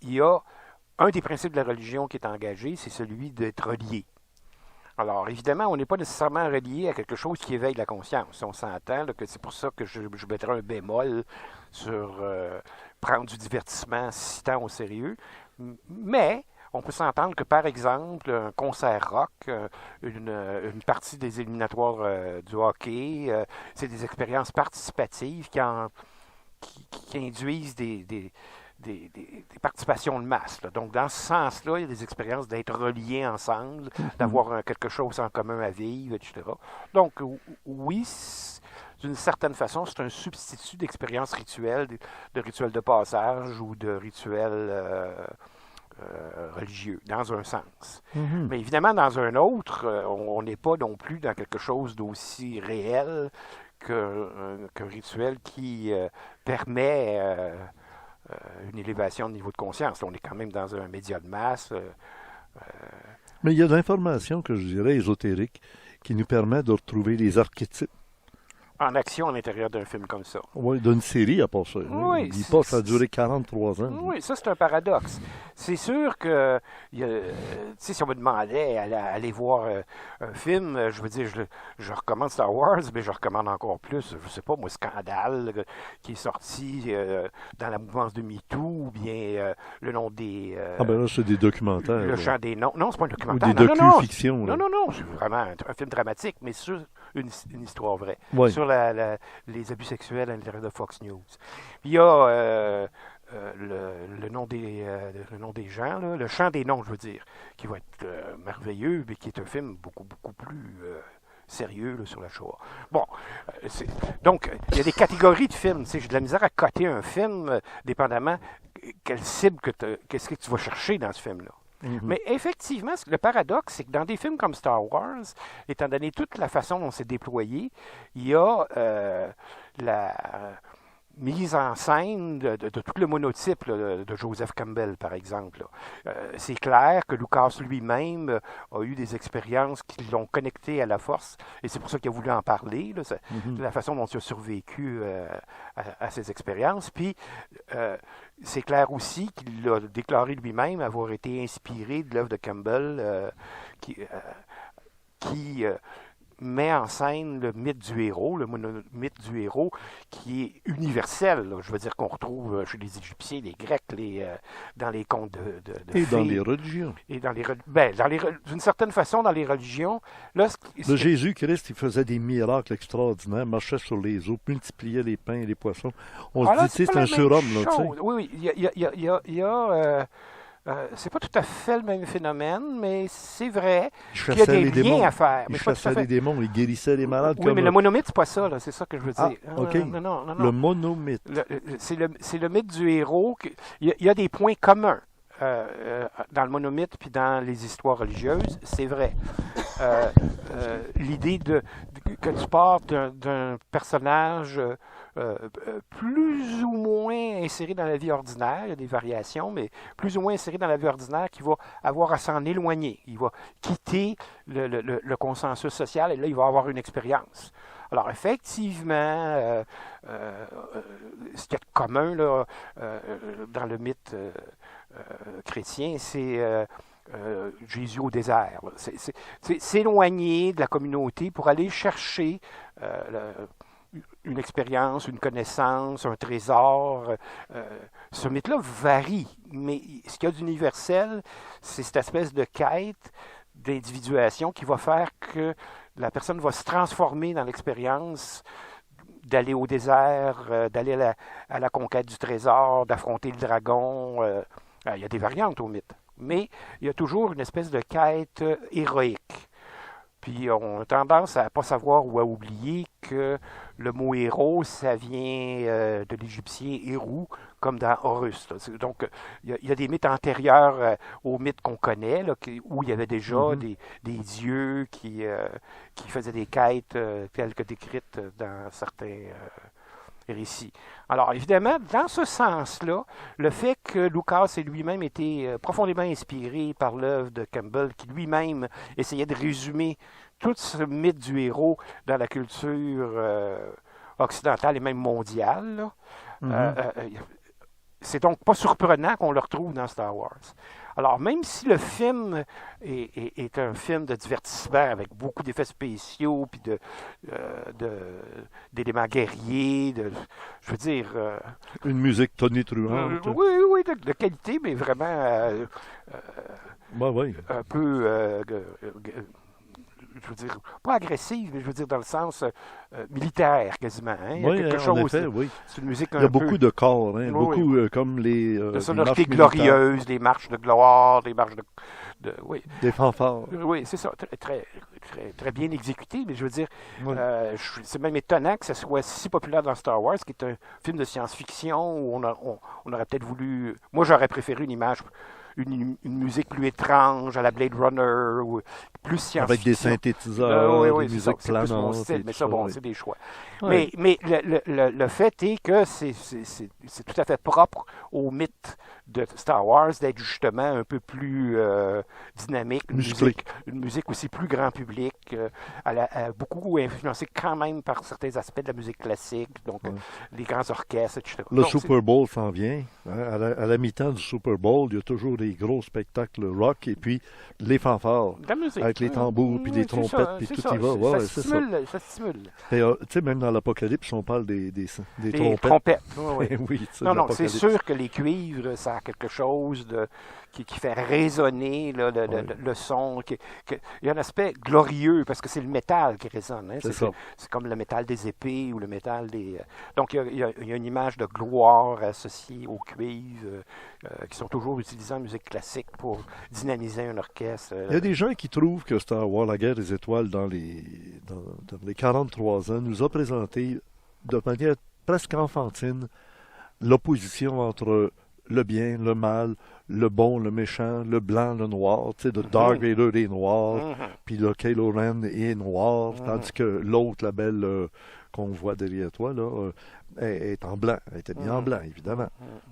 il y a un des principes de la religion qui est engagé, c'est celui d'être relié. Alors, évidemment, on n'est pas nécessairement relié à quelque chose qui éveille la conscience. On s'entend là, que c'est pour ça que je mettrais un bémol sur prendre du divertissement si tant au sérieux. Mais on peut s'entendre que, par exemple, un concert rock, une partie des éliminatoires du hockey, c'est des expériences participatives qui induisent des participations de masse. Là. Donc, dans ce sens-là, il y a des expériences d'être reliés ensemble, d'avoir quelque chose en commun à vivre, etc. Donc, oui, d'une certaine façon, c'est un substitut d'expériences rituelles, de rituels de passage ou de rituels religieux, dans un sens. Mais évidemment, dans un autre, on n'est pas non plus dans quelque chose d'aussi réel qu'un rituel qui permet une élévation de niveau de conscience. On est quand même dans un média de masse. Mais il y a de l'information que je dirais ésotérique qui nous permet de retrouver les archétypes. En action à l'intérieur d'un film comme ça. Oui, d'une série à part ça. Oui, il dit pas ça a duré 43 ans. Oui, ça c'est un paradoxe. C'est sûr que si on me demandait aller voir un film, je veux dire, je recommande Star Wars, mais je recommande encore plus, je sais pas, moi, Scandale, qui est sorti dans la mouvance de MeToo, ou bien le nom des... ah ben là, c'est des documentaires. Le chant des noms. Non, c'est pas un documentaire. Ou des docu-fictions. Non, c'est vraiment un film dramatique, mais sur une histoire vraie. Oui. Sur les abus sexuels à l'intérieur de Fox News. Puis il y a le nom des gens, là, le chant des noms, je veux dire, qui va être merveilleux, mais qui est un film beaucoup, beaucoup plus sérieux là, sur la Shoah. Bon, donc, il y a des catégories de films. J'ai de la misère à coter un film, dépendamment quelle cible qu'est-ce que tu vas chercher dans ce film-là. Mais effectivement, le paradoxe, c'est que dans des films comme Star Wars, étant donné toute la façon dont c'est déployé, il y a la mise en scène de tout le monotype là, de Joseph Campbell, par exemple. C'est clair que Lucas lui-même a eu des expériences qui l'ont connecté à la Force, et c'est pour ça qu'il a voulu en parler, là, de la façon dont il a survécu à ces expériences. Puis, c'est clair aussi qu'il a déclaré lui-même avoir été inspiré de l'œuvre de Campbell qui met en scène le mythe du héros, le mythe du héros qui est universel. Là. Je veux dire qu'on retrouve chez les Égyptiens, les Grecs, dans les contes de et fées. Dans les religions. Et d'une certaine façon, dans les religions. Là, le Jésus-Christ, il faisait des miracles extraordinaires, marchait sur les eaux, multipliait les pains et les poissons. On se dit, c'est un surhomme. Là, oui, il y a c'est pas tout à fait le même phénomène, mais c'est vrai qu'il y a des liens à faire. Il chassait les démons, il guérissait les malades. Oui, mais le monomythe, c'est pas ça, là, c'est ça que je veux dire. OK. Non. Le monomythe. C'est le mythe du héros. Il y a des points communs dans le monomythe puis dans les histoires religieuses, c'est vrai. L'idée que tu pars d'un personnage plus ou moins inséré dans la vie ordinaire, il y a des variations, mais plus ou moins inséré dans la vie ordinaire qui va avoir à s'en éloigner. Il va quitter le consensus social et là, il va avoir une expérience. Alors, effectivement, ce qu'il y a de commun là, dans le mythe chrétien, c'est Jésus au désert. C'est s'éloigner de la communauté pour aller chercher une expérience, une connaissance, un trésor. Ce mythe-là varie, mais ce qu'il y a d'universel, c'est cette espèce de quête d'individuation qui va faire que la personne va se transformer dans l'expérience d'aller au désert, d'aller à la conquête du trésor, d'affronter le dragon. Il y a des variantes au mythe, mais il y a toujours une espèce de quête héroïque. Puis on a tendance à ne pas savoir ou à oublier que le mot héros, ça vient de l'égyptien hérou, comme dans Horus. Là. Donc, il y a des mythes antérieurs aux mythes qu'on connaît, là, où il y avait déjà des dieux qui faisaient des quêtes telles que décrites dans certains récits. Alors, évidemment, dans ce sens-là, le fait que Lucas ait lui-même été profondément inspiré par l'œuvre de Campbell, qui lui-même essayait de résumer tout ce mythe du héros dans la culture occidentale et même mondiale, c'est donc pas surprenant qu'on le retrouve dans Star Wars. Alors, même si le film est un film de divertissement avec beaucoup d'effets spéciaux puis d'éléments guerriers, je veux dire... une musique tonitruante. oui, de qualité, mais vraiment un peu... je veux dire, pas agressive, mais je veux dire dans le sens militaire quasiment. Hein? Il y a quelque chose. En effet, oui. C'est une musique il y a beaucoup de corps, hein? Beaucoup comme les de sonorités glorieuses, des marches de gloire, des marches oui. Des fanfares. Oui, c'est ça, très bien exécuté, mais je veux dire, c'est même étonnant que ça soit si populaire dans Star Wars, qui est un film de science-fiction où on aurait peut-être voulu... Moi, j'aurais préféré une image... Une musique plus étrange à la Blade Runner, ou plus scientifique. Avec des synthétiseurs, des musiques planantes. Mais ça, bon, c'est des choix. Oui. Mais le fait est que c'est tout à fait propre au mythe de Star Wars d'être justement un peu plus dynamique, une musique aussi plus grand public, elle a beaucoup influencée quand même par certains aspects de la musique classique, donc les grands orchestres, etc. Le Super Bowl s'en vient. Hein, à la mi-temps du Super Bowl, il y a toujours des gros spectacles rock et puis les fanfares. La musique. Avec les tambours, puis les trompettes, puis tout y va. Ça stimule. Tu sais, même dans l'Apocalypse, on parle des trompettes. Oui, non, c'est sûr que les cuivres, ça a quelque chose qui fait résonner le son. Il y a un aspect glorieux, parce que c'est le métal qui résonne. Hein, c'est comme le métal des épées ou le métal des... Donc, il y a une image de gloire associée aux cuivres qui sont toujours utilisés en musique classique pour dynamiser un orchestre. Il y a des gens qui trouvent que Star Wars, la guerre des étoiles, dans les 43 ans, nous a présenté de manière presque enfantine l'opposition entre le bien, le mal, le bon, le méchant, le blanc, le noir. Tu sais, le Darth Vader est noir, puis le Kylo Ren est noir, tandis que l'autre, la belle qu'on voit derrière toi, là, est en blanc. Elle était bien en blanc, évidemment,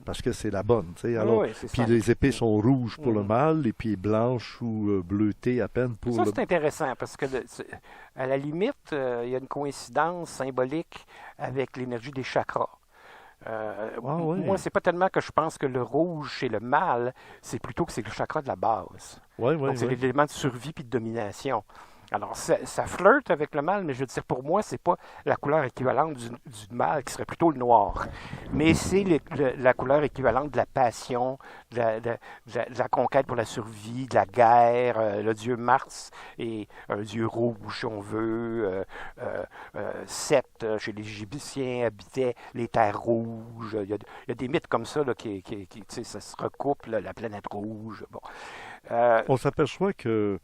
parce que c'est la bonne. Tu sais. Alors, puis les épées sont rouges pour le mal, et puis blanches ou bleutées à peine pour ça, c'est intéressant, parce que à la limite, il y a une coïncidence symbolique avec l'énergie des chakras. Moi, c'est pas tellement que je pense que le rouge, c'est le mal, c'est plutôt que c'est le chakra de la base. Donc, c'est l'élément de survie puis de domination. Alors, ça flirte avec le mal, mais je veux dire, pour moi, c'est pas la couleur équivalente du mal, qui serait plutôt le noir. Mais c'est la couleur équivalente de la passion, de la conquête pour la survie, de la guerre. Le dieu Mars est un dieu rouge, si on veut. Seth, chez les Égyptiens, habitait les terres rouges. Il y a des mythes comme ça, là, qui ça se recoupe, là, la planète rouge. Bon. On s'aperçoit que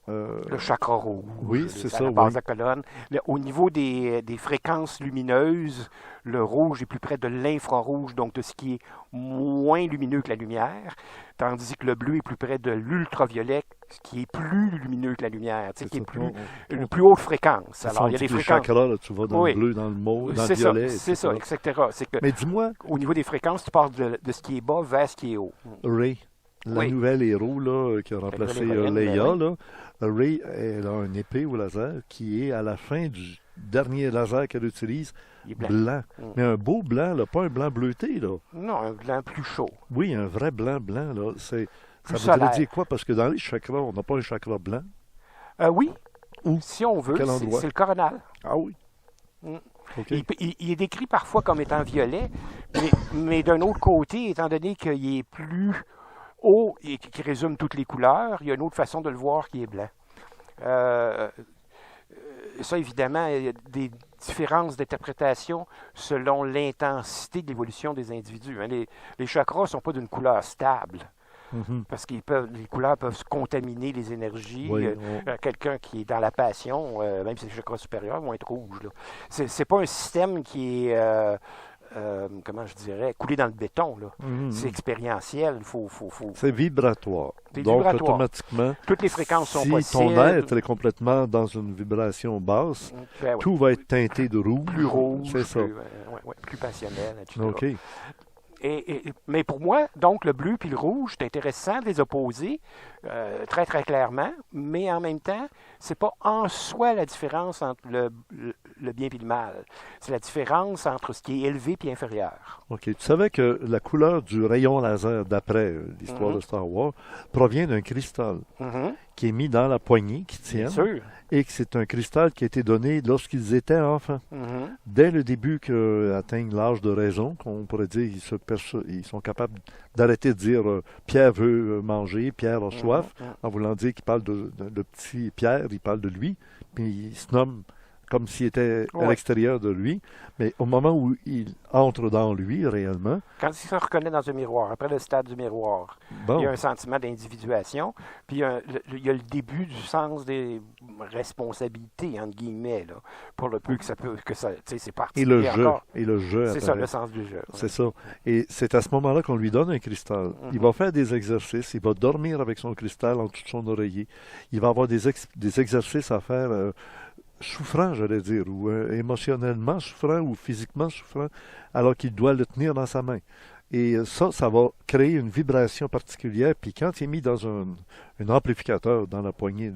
Le chakra rouge. Oui, c'est à ça, la base oui. de la colonne. Au niveau des fréquences lumineuses, le rouge est plus près de l'infrarouge, donc de ce qui est moins lumineux que la lumière, tandis que le bleu est plus près de l'ultraviolet, ce qui est plus lumineux que la lumière, tu sais, qui est une plus haute fréquence. Alors, il y a des les fréquences. chakras, là, tu vas dans Oui. le bleu, dans le mauve, dans C'est le violet, ça, c'est etc. ça, etc. C'est que, Mais dis-moi, au niveau des fréquences, tu passes de ce qui est bas vers ce qui est haut. Ray, la Oui. nouvelle héros là, qui a remplacé l'héroïne, Leia, ben là, Ray, elle a une épée au laser qui est à la fin du dernier laser qu'elle utilise, Il est blanc. blanc. Mm. Mais un beau blanc, là, pas un blanc bleuté. Là. Non, un blanc plus chaud. Oui, un vrai blanc blanc. Là. Ça Plus voudrait solaire. dire quoi? Parce que dans les chakras, on n'a pas un chakra blanc. Oui, Où? si on veut, Quel c'est endroit? c'est le coronal. Ah oui. Mm. OK. Il est décrit parfois comme étant violet, mais d'un autre côté, étant donné qu'il est plus haut et qui résume toutes les couleurs, il y a une autre façon de le voir qui est blanc. Ça, évidemment, il y a des différences d'interprétation selon l'intensité de l'évolution des individus. Hein. Les chakras ne sont pas d'une couleur stable. Mhm. Parce que les couleurs peuvent se contaminer les énergies. Oui, Quelqu'un qui est dans la passion, même si les chakras supérieurs vont être rouges. C'est pas un système qui est, comment je dirais, coulé dans le béton. Là. Mhm. C'est expérientiel. C'est vibratoire. C'est Donc, vibratoire. automatiquement, Toutes les fréquences sont si possibles. ton être est complètement dans une vibration basse, Ben oui. tout va être teinté de rouge. Plus rouge, C'est ça. plus passionnel, etc. OK. Mais pour moi, donc, le bleu puis le rouge, c'est intéressant de les opposer très, très clairement, mais en même temps, c'est pas en soi la différence entre le bien et le mal. C'est la différence entre ce qui est élevé et inférieur. OK. Tu savais que la couleur du rayon laser d'après l'histoire Mhm. de Star Wars provient d'un cristal Mhm. qui est mis dans la poignée, qui Bien tient, sûr. et que c'est un cristal qui a été donné lorsqu'ils étaient enfants. Mhm. Dès le début qu'ils atteignent l'âge de raison, qu'on pourrait dire ils sont capables d'arrêter de dire Pierre veut manger, Pierre a soif, Mhm. en voulant dire qu'il parle de petit Pierre, il parle de lui, puis il se nomme comme s'il était à Ouais. l'extérieur de lui. Mais au moment où il entre dans lui réellement, Quand il se reconnaît dans un miroir, après le stade du miroir, bon, il y a un sentiment d'individuation, puis il y a le début du sens des responsabilités, entre guillemets, là, pour le peu que ça peut, que ça, tu sais, c'est parti. et le jeu, encore. et le jeu C'est ça, apparaît. le sens du jeu. C'est ça. Et c'est à ce moment-là qu'on lui donne un cristal. Il va faire des exercices, il va dormir avec son cristal en dessous de son oreiller. Il va avoir des exercices à faire souffrants, j'allais dire, ou émotionnellement souffrants ou physiquement souffrants, alors qu'il doit le tenir dans sa main. Et ça va créer une vibration particulière. Puis quand il est mis dans un amplificateur dans la poignée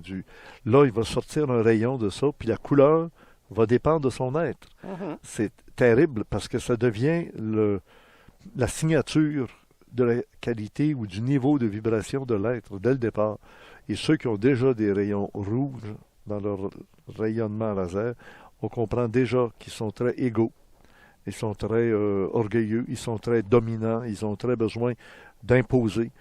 là, il va sortir un rayon de ça, puis la couleur va dépendre de son être. Mhm. C'est terrible parce que ça devient la signature de la qualité ou du niveau de vibration de l'être dès le départ. Et ceux qui ont déjà des rayons rouges dans leur rayonnement laser, on comprend déjà qu'ils sont très égaux. Ils sont très orgueilleux, ils sont très dominants, ils ont très besoin d'imposer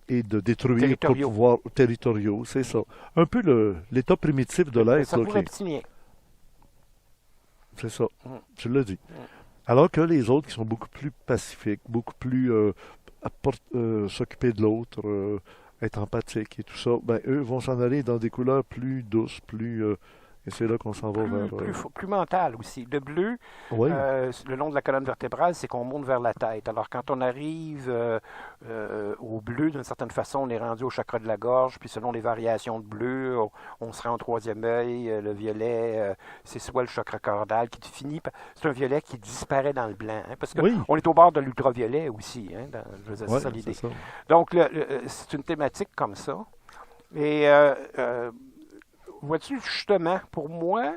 et de détruire pour Territoriaux. pouvoir territoriaux, c'est ça. Un peu l'état primitif de l'être. Ça là, pourrait qui- être lien. C'est ça, Mm. tu l'as dit. Alors que les autres qui sont beaucoup plus pacifiques, beaucoup plus s'occuper de l'autre, être empathiques et tout ça, ben eux vont s'en aller dans des couleurs plus douces, et c'est là qu'on s'en va vers... Plus mental aussi. Le bleu, oui, le long de la colonne vertébrale, c'est qu'on monte vers la tête. Alors, quand on arrive au bleu, d'une certaine façon, on est rendu au chakra de la gorge, puis selon les variations de bleu, on se rend au troisième œil. Le violet, c'est soit le chakra cordal qui finit par... C'est un violet qui disparaît dans le blanc. Hein, parce qu'on Oui. est au bord de l'ultraviolet aussi. Hein, je veux dire, ouais, c'est ça l'idée. c'est ça. Donc, c'est une thématique comme ça. Et vois-tu, justement, pour moi,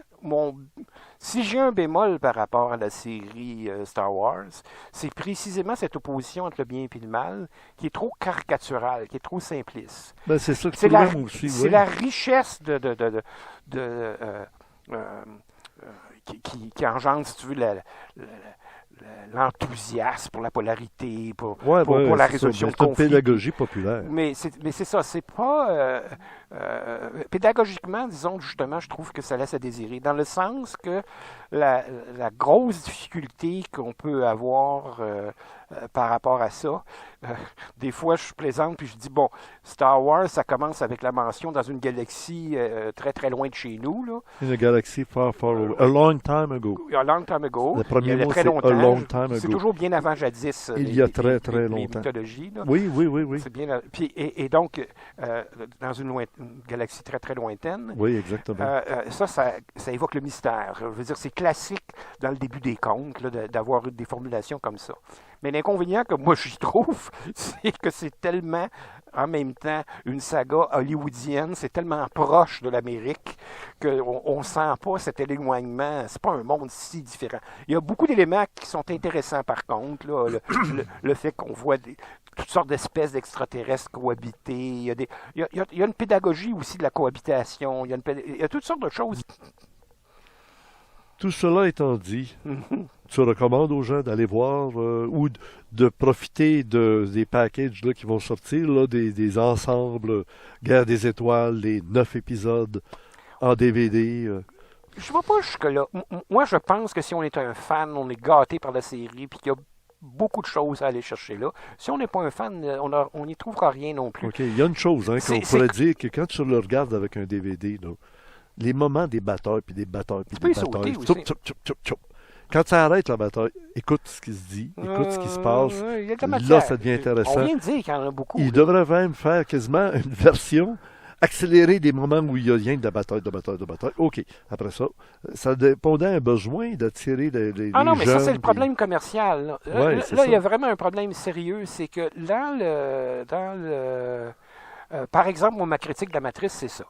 si j'ai un bémol par rapport à la série Star Wars, c'est précisément cette opposition entre le bien et le mal qui est trop caricaturale, qui est trop simpliste. Ben, c'est ça que C'est je la, trouvais, moi aussi. c'est oui. la richesse qui engendre, si tu veux, l'enthousiasme pour la polarité, pour la c'est ça. résolution de C'est une conflits. pédagogie populaire. Mais c'est ça, c'est pas... pédagogiquement, disons, justement, je trouve que ça laisse à désirer, dans le sens que la grosse difficulté qu'on peut avoir par rapport à ça. Des fois, je plaisante puis je dis, bon, Star Wars, ça commence avec la mention dans une galaxie très, très loin de chez nous, là. In a galaxy far, far away. A long time ago. A long time ago. Le premier Il y a mot, très c'est longtemps. a long time C'est ago. toujours bien avant jadis. Il y a très, très longtemps. Les mythologies, là. Oui, oui, oui, oui. C'est bien. Puis, et donc, dans une galaxie très, très lointaine, Oui, exactement. ça évoque le mystère. Je veux dire, c'est classique dans le début des contes là, d'avoir des formulations comme ça. Mais l'inconvénient que moi j'y trouve, c'est que c'est tellement, en même temps, une saga hollywoodienne, c'est tellement proche de l'Amérique qu'on ne sent pas cet éloignement. C'est pas un monde si différent. Il y a beaucoup d'éléments qui sont intéressants par contre. Là, le fait qu'on voit toutes sortes d'espèces d'extraterrestres cohabiter. Il y a une pédagogie aussi de la cohabitation. Il y a toutes sortes de choses. Tout cela étant dit, tu recommandes aux gens d'aller voir ou de profiter des packages là, qui vont sortir, là, des ensembles Guerre des étoiles, les 9 épisodes en DVD. Je ne vais pas jusque-là. Moi, je pense que si on est un fan, on est gâté par la série, puis qu'il y a beaucoup de choses à aller chercher là. Si on n'est pas un fan, on n'y trouvera rien non plus. OK, il y a une chose qu'on pourrait dire, que quand tu le regardes avec un DVD, là, les moments des batailles, puis des batailles, puis des batailles, quand ça arrête la bataille, écoute ce qui se dit, écoute ce qui se passe, il y a de la là, ça devient On intéressant. vient de dire qu'il y en a beaucoup. Il devrait même faire quasiment une version accélérée des moments où il y a rien de bataille, de bataille, de bataille. OK, après ça, ça répondait à un besoin d'attirer les Ah non, mais ça, jeunes, c'est le problème commercial. Là, Ouais, c'est là ça. il y a vraiment un problème sérieux. C'est que par exemple, moi, ma critique de la Matrice, c'est ça.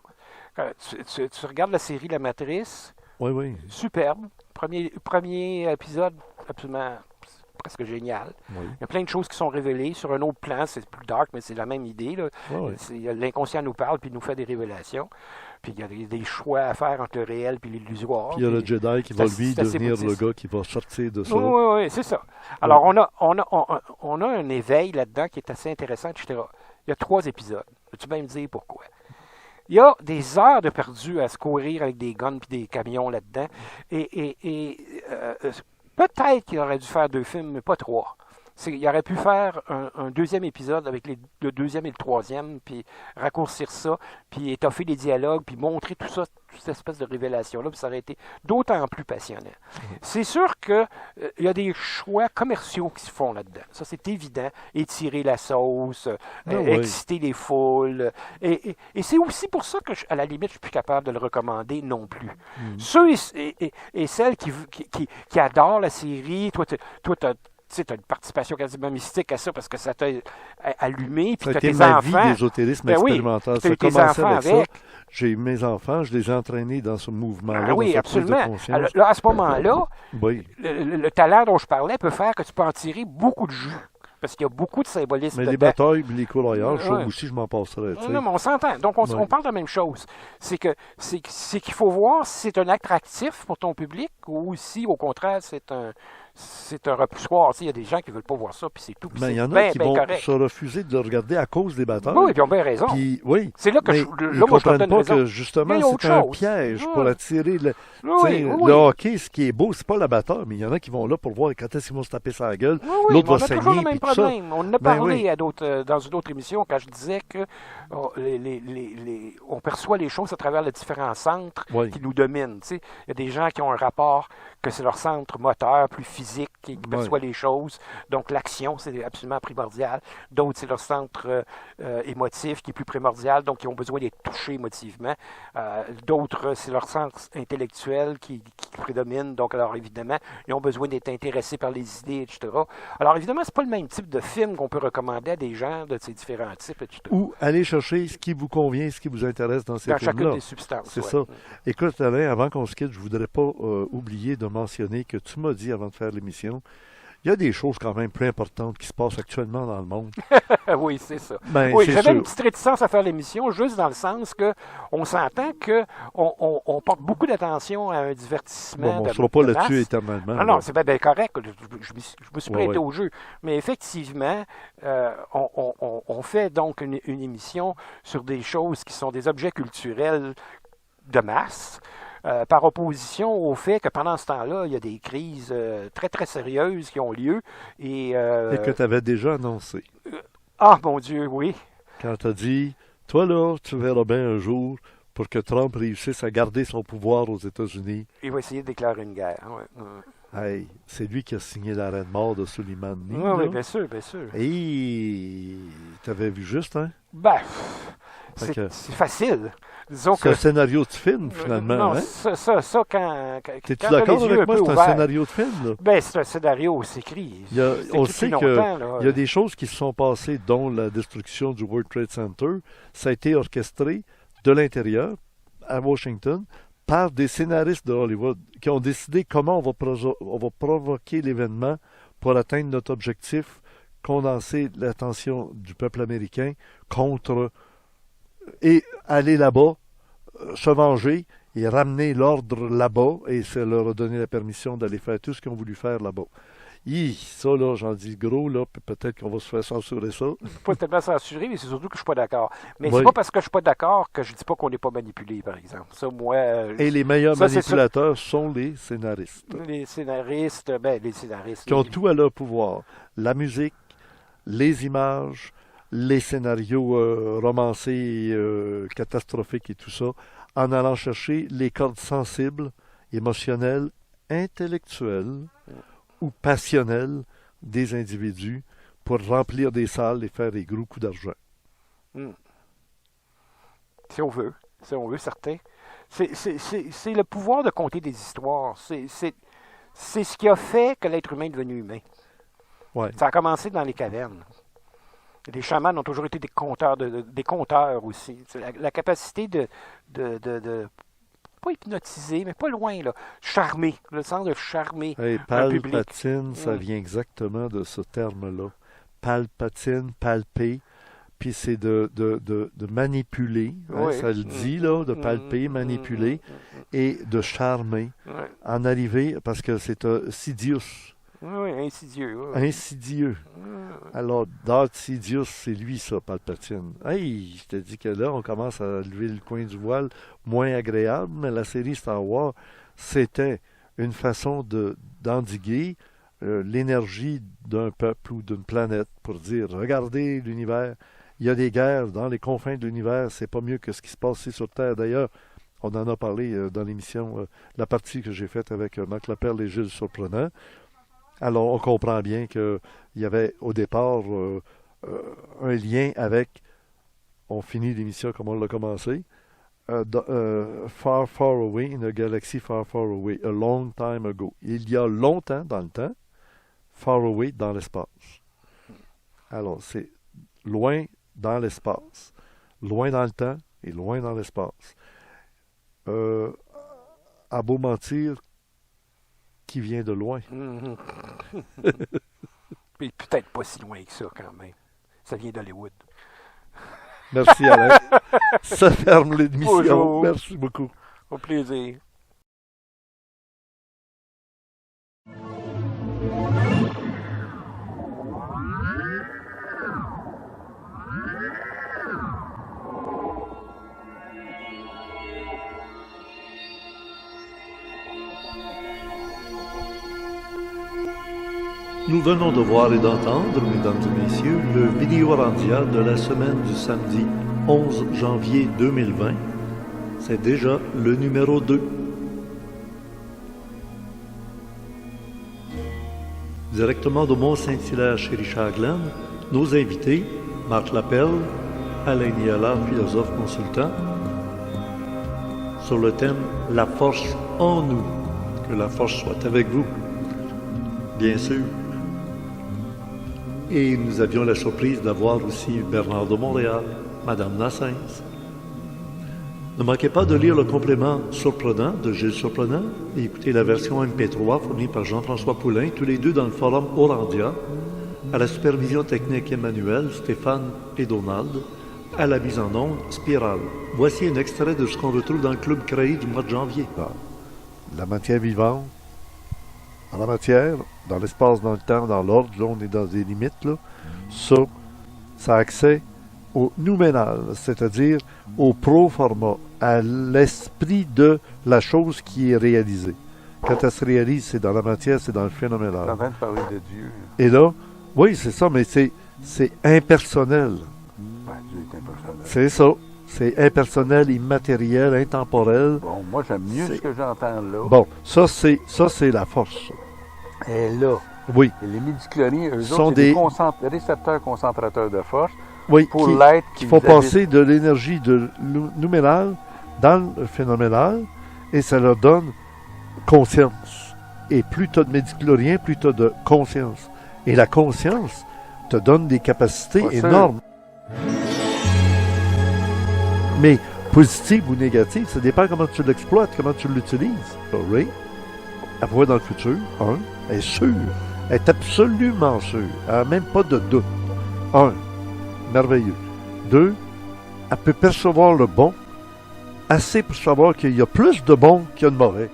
Tu regardes la série La Matrice, Oui, oui. superbe. Premier épisode, absolument presque génial. Oui. Il y a plein de choses qui sont révélées. Sur un autre plan, c'est plus dark, mais c'est la même idée. Là. Ouais. L'inconscient nous parle puis nous fait des révélations. Puis il y a des choix à faire entre le réel et l'illusoire. Puis il y a le Jedi qui va, lui, c'est assez devenir le bouddhiste. gars qui va sortir de ça. Oui, c'est ça. Alors, on a un éveil là-dedans qui est assez intéressant, etc. Il y a 3 épisodes. Peux-tu bien me dire pourquoi? Il y a des heures de perdu à se courir avec des guns et des camions là-dedans. Peut-être qu'il aurait dû faire 2 films, mais pas 3. Il aurait pu faire un deuxième épisode avec le deuxième et le troisième, puis raccourcir ça, puis étoffer les dialogues, puis montrer tout ça, toute cette espèce de révélation-là, puis ça aurait été d'autant plus passionnant. C'est sûr qu'il y a des choix commerciaux qui se font là-dedans. Ça, c'est évident. Étirer la sauce, exciter les foules. Et c'est aussi pour ça que, à la limite, je suis plus capable de le recommander non plus. Ceux et celles qui adorent la série, toi, tu as une participation quasiment mystique à ça parce que ça t'a allumé. Puis Ça a tu as été tes ma enfants. vie d'ésotérisme Ben oui, expérimental. puis t'as Ça eu tes commençait enfants avec ça. avec. J'ai eu mes enfants, je les ai entraînés dans ce mouvement-là, Ah oui, dans cette prise de absolument. conscience. Alors, là, à ce moment-là, Oui. le talent dont je parlais peut faire que tu peux en tirer beaucoup de jus. Parce qu'il y a beaucoup de symbolisme Mais les dedans. batailles, les courroyeurs, je Ouais. trouve aussi, je m'en passerais. tu sais. Non, mais on s'entend. Donc, on Ouais. parle de la même chose. C'est qu'il faut voir si c'est un attractif pour ton public ou si, au contraire, c'est un repoussoir. Tu sais, il y a des gens qui ne veulent pas voir ça, puis c'est tout. Puis Mais c'est il y en a bien, qui bien vont correct. se refuser de le regarder à cause des batailles. Oui, puis ils ont bien raison. Puis, oui. C'est là que Mais là, ils moi, je leur comprennent donne pas raison. que, justement, Mais il y a autre c'est un chose. piège Ouais. pour attirer le... Oui, Tu sais, oui, le oui. hockey, ce qui est beau, c'est pas la bataille, mais il y en a qui vont là pour voir quand est-ce qu'ils vont se taper sur la gueule. Oui, oui, L'autre mais on va a toujours saigner, le même puis tout ça. problème. On en a Ben parlé oui. à dans une autre émission quand je disais que on perçoit les choses à travers les différents centres Oui. qui nous dominent. Tu sais. Il y a des gens qui ont un rapport que c'est leur centre moteur plus physique qui perçoit les choses. Donc l'action, c'est absolument primordial. D'autres, c'est leur centre émotif qui est plus primordial, donc ils ont besoin d'être touchés émotivement. D'autres, c'est leur sens intellectuel qui prédomine. Donc, alors évidemment, ils ont besoin d'être intéressés par les idées, etc. Alors évidemment, c'est pas le même type de film qu'on peut recommander à des gens de ces différents types, etc. Ou aller chercher ce qui vous convient, ce qui vous intéresse dans ces Dans chacune films-là. des substances. C'est ouais. ça. Écoute, Alain, avant qu'on se quitte, je voudrais pas oublier de mentionner que tu m'as dit avant de faire l'émission, il y a des choses quand même plus importantes qui se passent actuellement dans le monde. Oui, c'est ça. Ben, Oui, c'est j'avais sûr. une petite réticence à faire l'émission, juste dans le sens que on s'entend que on porte beaucoup d'attention à un divertissement. Bon, on ne de- sera pas de là-dessus masse. éternellement. Ah non, là. c'est bien correct. Je me suis Ouais, prêté ouais. au jeu. Mais effectivement, on fait donc une émission sur des choses qui sont des objets culturels de masse. par opposition au fait que pendant ce temps-là, il y a des crises très, très sérieuses qui ont lieu. Et que tu avais déjà annoncé. Ah, mon Dieu, oui. Quand tu as dit, toi là, tu verras bien un jour, pour que Trump réussisse à garder son pouvoir aux États-Unis. Il va essayer de déclarer une guerre. Hey, c'est lui qui a signé l'arrêt de mort de Soleimani. Oui, bien sûr, bien sûr. Et t'avais vu juste, hein? Ben, Fait que c'est facile. Disons c'est un que. scénario de film, finalement. Non, hein? ça, quand T'es-tu quand t'as d'accord les yeux avec moi? un peu C'est un ouverts, scénario de film, là. ben, c'est un scénario, c'est écrit. C'est On écrit sait depuis qu'il longtemps, là. y a des choses qui se sont passées, dont la destruction du World Trade Center. Ça a été orchestré de l'intérieur, à Washington, par des scénaristes de Hollywood qui ont décidé comment on va provoquer l'événement pour atteindre notre objectif, condenser l'attention du peuple américain contre et aller là-bas, se venger et ramener l'ordre là-bas, et ça leur a donné la permission d'aller faire tout ce qu'ils ont voulu faire là-bas. Ça, là, j'en dis gros, là, puis peut-être qu'on va se faire censurer ça. Pas tellement censuré, mais c'est surtout que je suis pas d'accord. Mais Oui. c'est pas parce que je suis pas d'accord que je dis pas qu'on n'est pas manipulé, par exemple. Ça, moi. Et les meilleurs ça, c'est manipulateurs sont les scénaristes, les scénaristes, qui ont tout à leur pouvoir. La musique, les images, les scénarios romancés, catastrophiques et tout ça, en allant chercher les cordes sensibles, émotionnelles, intellectuelles ou passionnelles des individus pour remplir des salles et faire des gros coups d'argent. Si on veut, certain. C'est le pouvoir de conter des histoires. C'est ce qui a fait que l'être humain est devenu humain. Ouais. Ça a commencé dans les cavernes. Les chamans ont toujours été des conteurs aussi. La capacité de pas hypnotiser, mais pas loin, là. Charmer. Le sens de charmer Hey, un public. palpatine, ça vient exactement de ce terme-là. Palpatine, palper, puis c'est de manipuler, hein, Oui. ça le dit, là, de palper, manipuler, et de charmer, Ouais. en arriver, parce que c'est un Sidious, Oui, insidieux. Oui. insidieux. Alors, Darth Sidious, c'est lui, ça, Palpatine. Hey, je te dis que là, on commence à lever le coin du voile, moins agréable, mais la série Star Wars, c'était une façon d'endiguer l'énergie d'un peuple ou d'une planète pour dire, regardez l'univers, il y a des guerres dans les confins de l'univers, c'est pas mieux que ce qui se passe ici sur Terre. D'ailleurs, on en a parlé dans l'émission, la partie que j'ai faite avec Marc Laperle et Gilles Surprenant. Alors, on comprend bien qu'il y avait au départ un lien avec, on finit l'émission comme on l'a commencé, Far, far away in a galaxy far, far away, a long time ago. Il y a longtemps dans le temps, far away dans l'espace. Alors, c'est loin dans l'espace, loin dans le temps et loin dans l'espace. À beau mentir, qui vient de loin. Puis peut-être pas si loin que ça, quand même. Ça vient d'Hollywood. Merci Alain. Ça ferme l'émission. Bonjour. Merci beaucoup. Au plaisir. Nous venons de voir et d'entendre, mesdames et messieurs, le vidéo randia de la semaine du samedi 11 janvier 2020. C'est déjà le numéro 2. Directement de Mont-Saint-Hilaire chez Richard Glenn, nos invités, Marc Laperle, Alain Niala, philosophe consultant, sur le thème « La force en nous ». Que la force soit avec vous, bien sûr. Et nous avions la surprise d'avoir aussi Bernard de Montréal, Madame Nassens. Ne manquez pas de lire le complément Surprenant de Gilles Surprenant et écoutez la version MP3 fournie par Jean-François Poulain, tous les deux dans le forum Orandia, à la supervision technique Emmanuel, Stéphane et Donald, à la mise en onde Spirale. Voici un extrait de ce qu'on retrouve dans le Club créé du mois de janvier. La matière vivante, en la matière, dans l'espace, dans le temps, dans l'ordre, là, on est dans des limites, là. Ça a accès au nouménal, c'est-à-dire au pro-forma, à l'esprit de la chose qui est réalisée. Quand elle se réalise, c'est dans la matière, c'est dans le Je suis phénoménal. en train de parler de Dieu. Et là, oui, c'est ça, mais c'est impersonnel. Ben, Dieu est impersonnel. C'est ça. C'est impersonnel, immatériel, intemporel. Bon, moi, j'aime mieux C'est- ce que j'entends là. Bon, ça, c'est la force. Et là, Oui, et les midi-chloriens, eux Sont autres, c'est des- des récepteurs concentrateurs de force oui, pour qui l'être qui faut vous habite. passer de l'énergie de nouménal dans le phénoménal et ça leur donne conscience. Et plus tu as de médicloriens, plus tu as de conscience. Et la conscience te donne des capacités Pas sûr. énormes. Mais positive ou négative, ça dépend comment tu l'exploites, comment tu l'utilises. Ray, elle voit dans le futur, elle est sûre, elle est absolument sûre, elle n'a même pas de doute. Merveilleux. 2, elle peut percevoir le bon, assez pour savoir qu'il y a plus de bon qu'il y a de mauvais.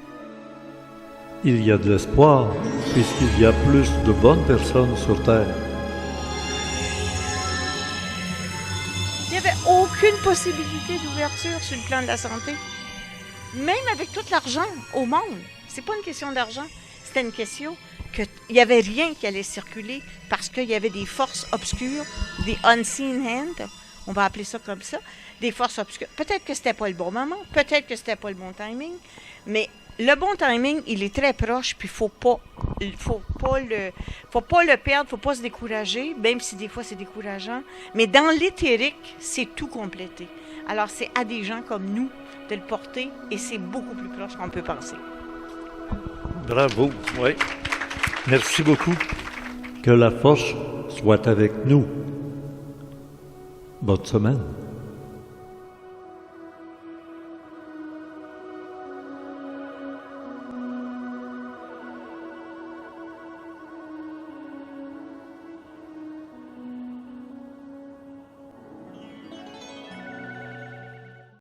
Il y a de l'espoir, puisqu'il y a plus de bonnes personnes sur Terre. Il n'y avait aucune possibilité d'ouverture sur le plan de la santé. Même avec tout l'argent au monde. C'est pas une question d'argent. C'était une question qu'il n'y avait rien qui allait circuler parce qu'il y avait des forces obscures, des unseen hands, on va appeler ça comme ça, des forces obscures. Peut-être que c'était pas le bon moment, peut-être que c'était pas le bon timing, mais le bon timing, il est très proche, puis faut pas le perdre, faut pas se décourager, même si des fois c'est décourageant. Mais dans l'éthérique, c'est tout complété. Alors c'est à des gens comme nous de le porter, et c'est beaucoup plus proche qu'on peut penser. Bravo, oui. Merci beaucoup. Que la force soit avec nous. Bonne semaine.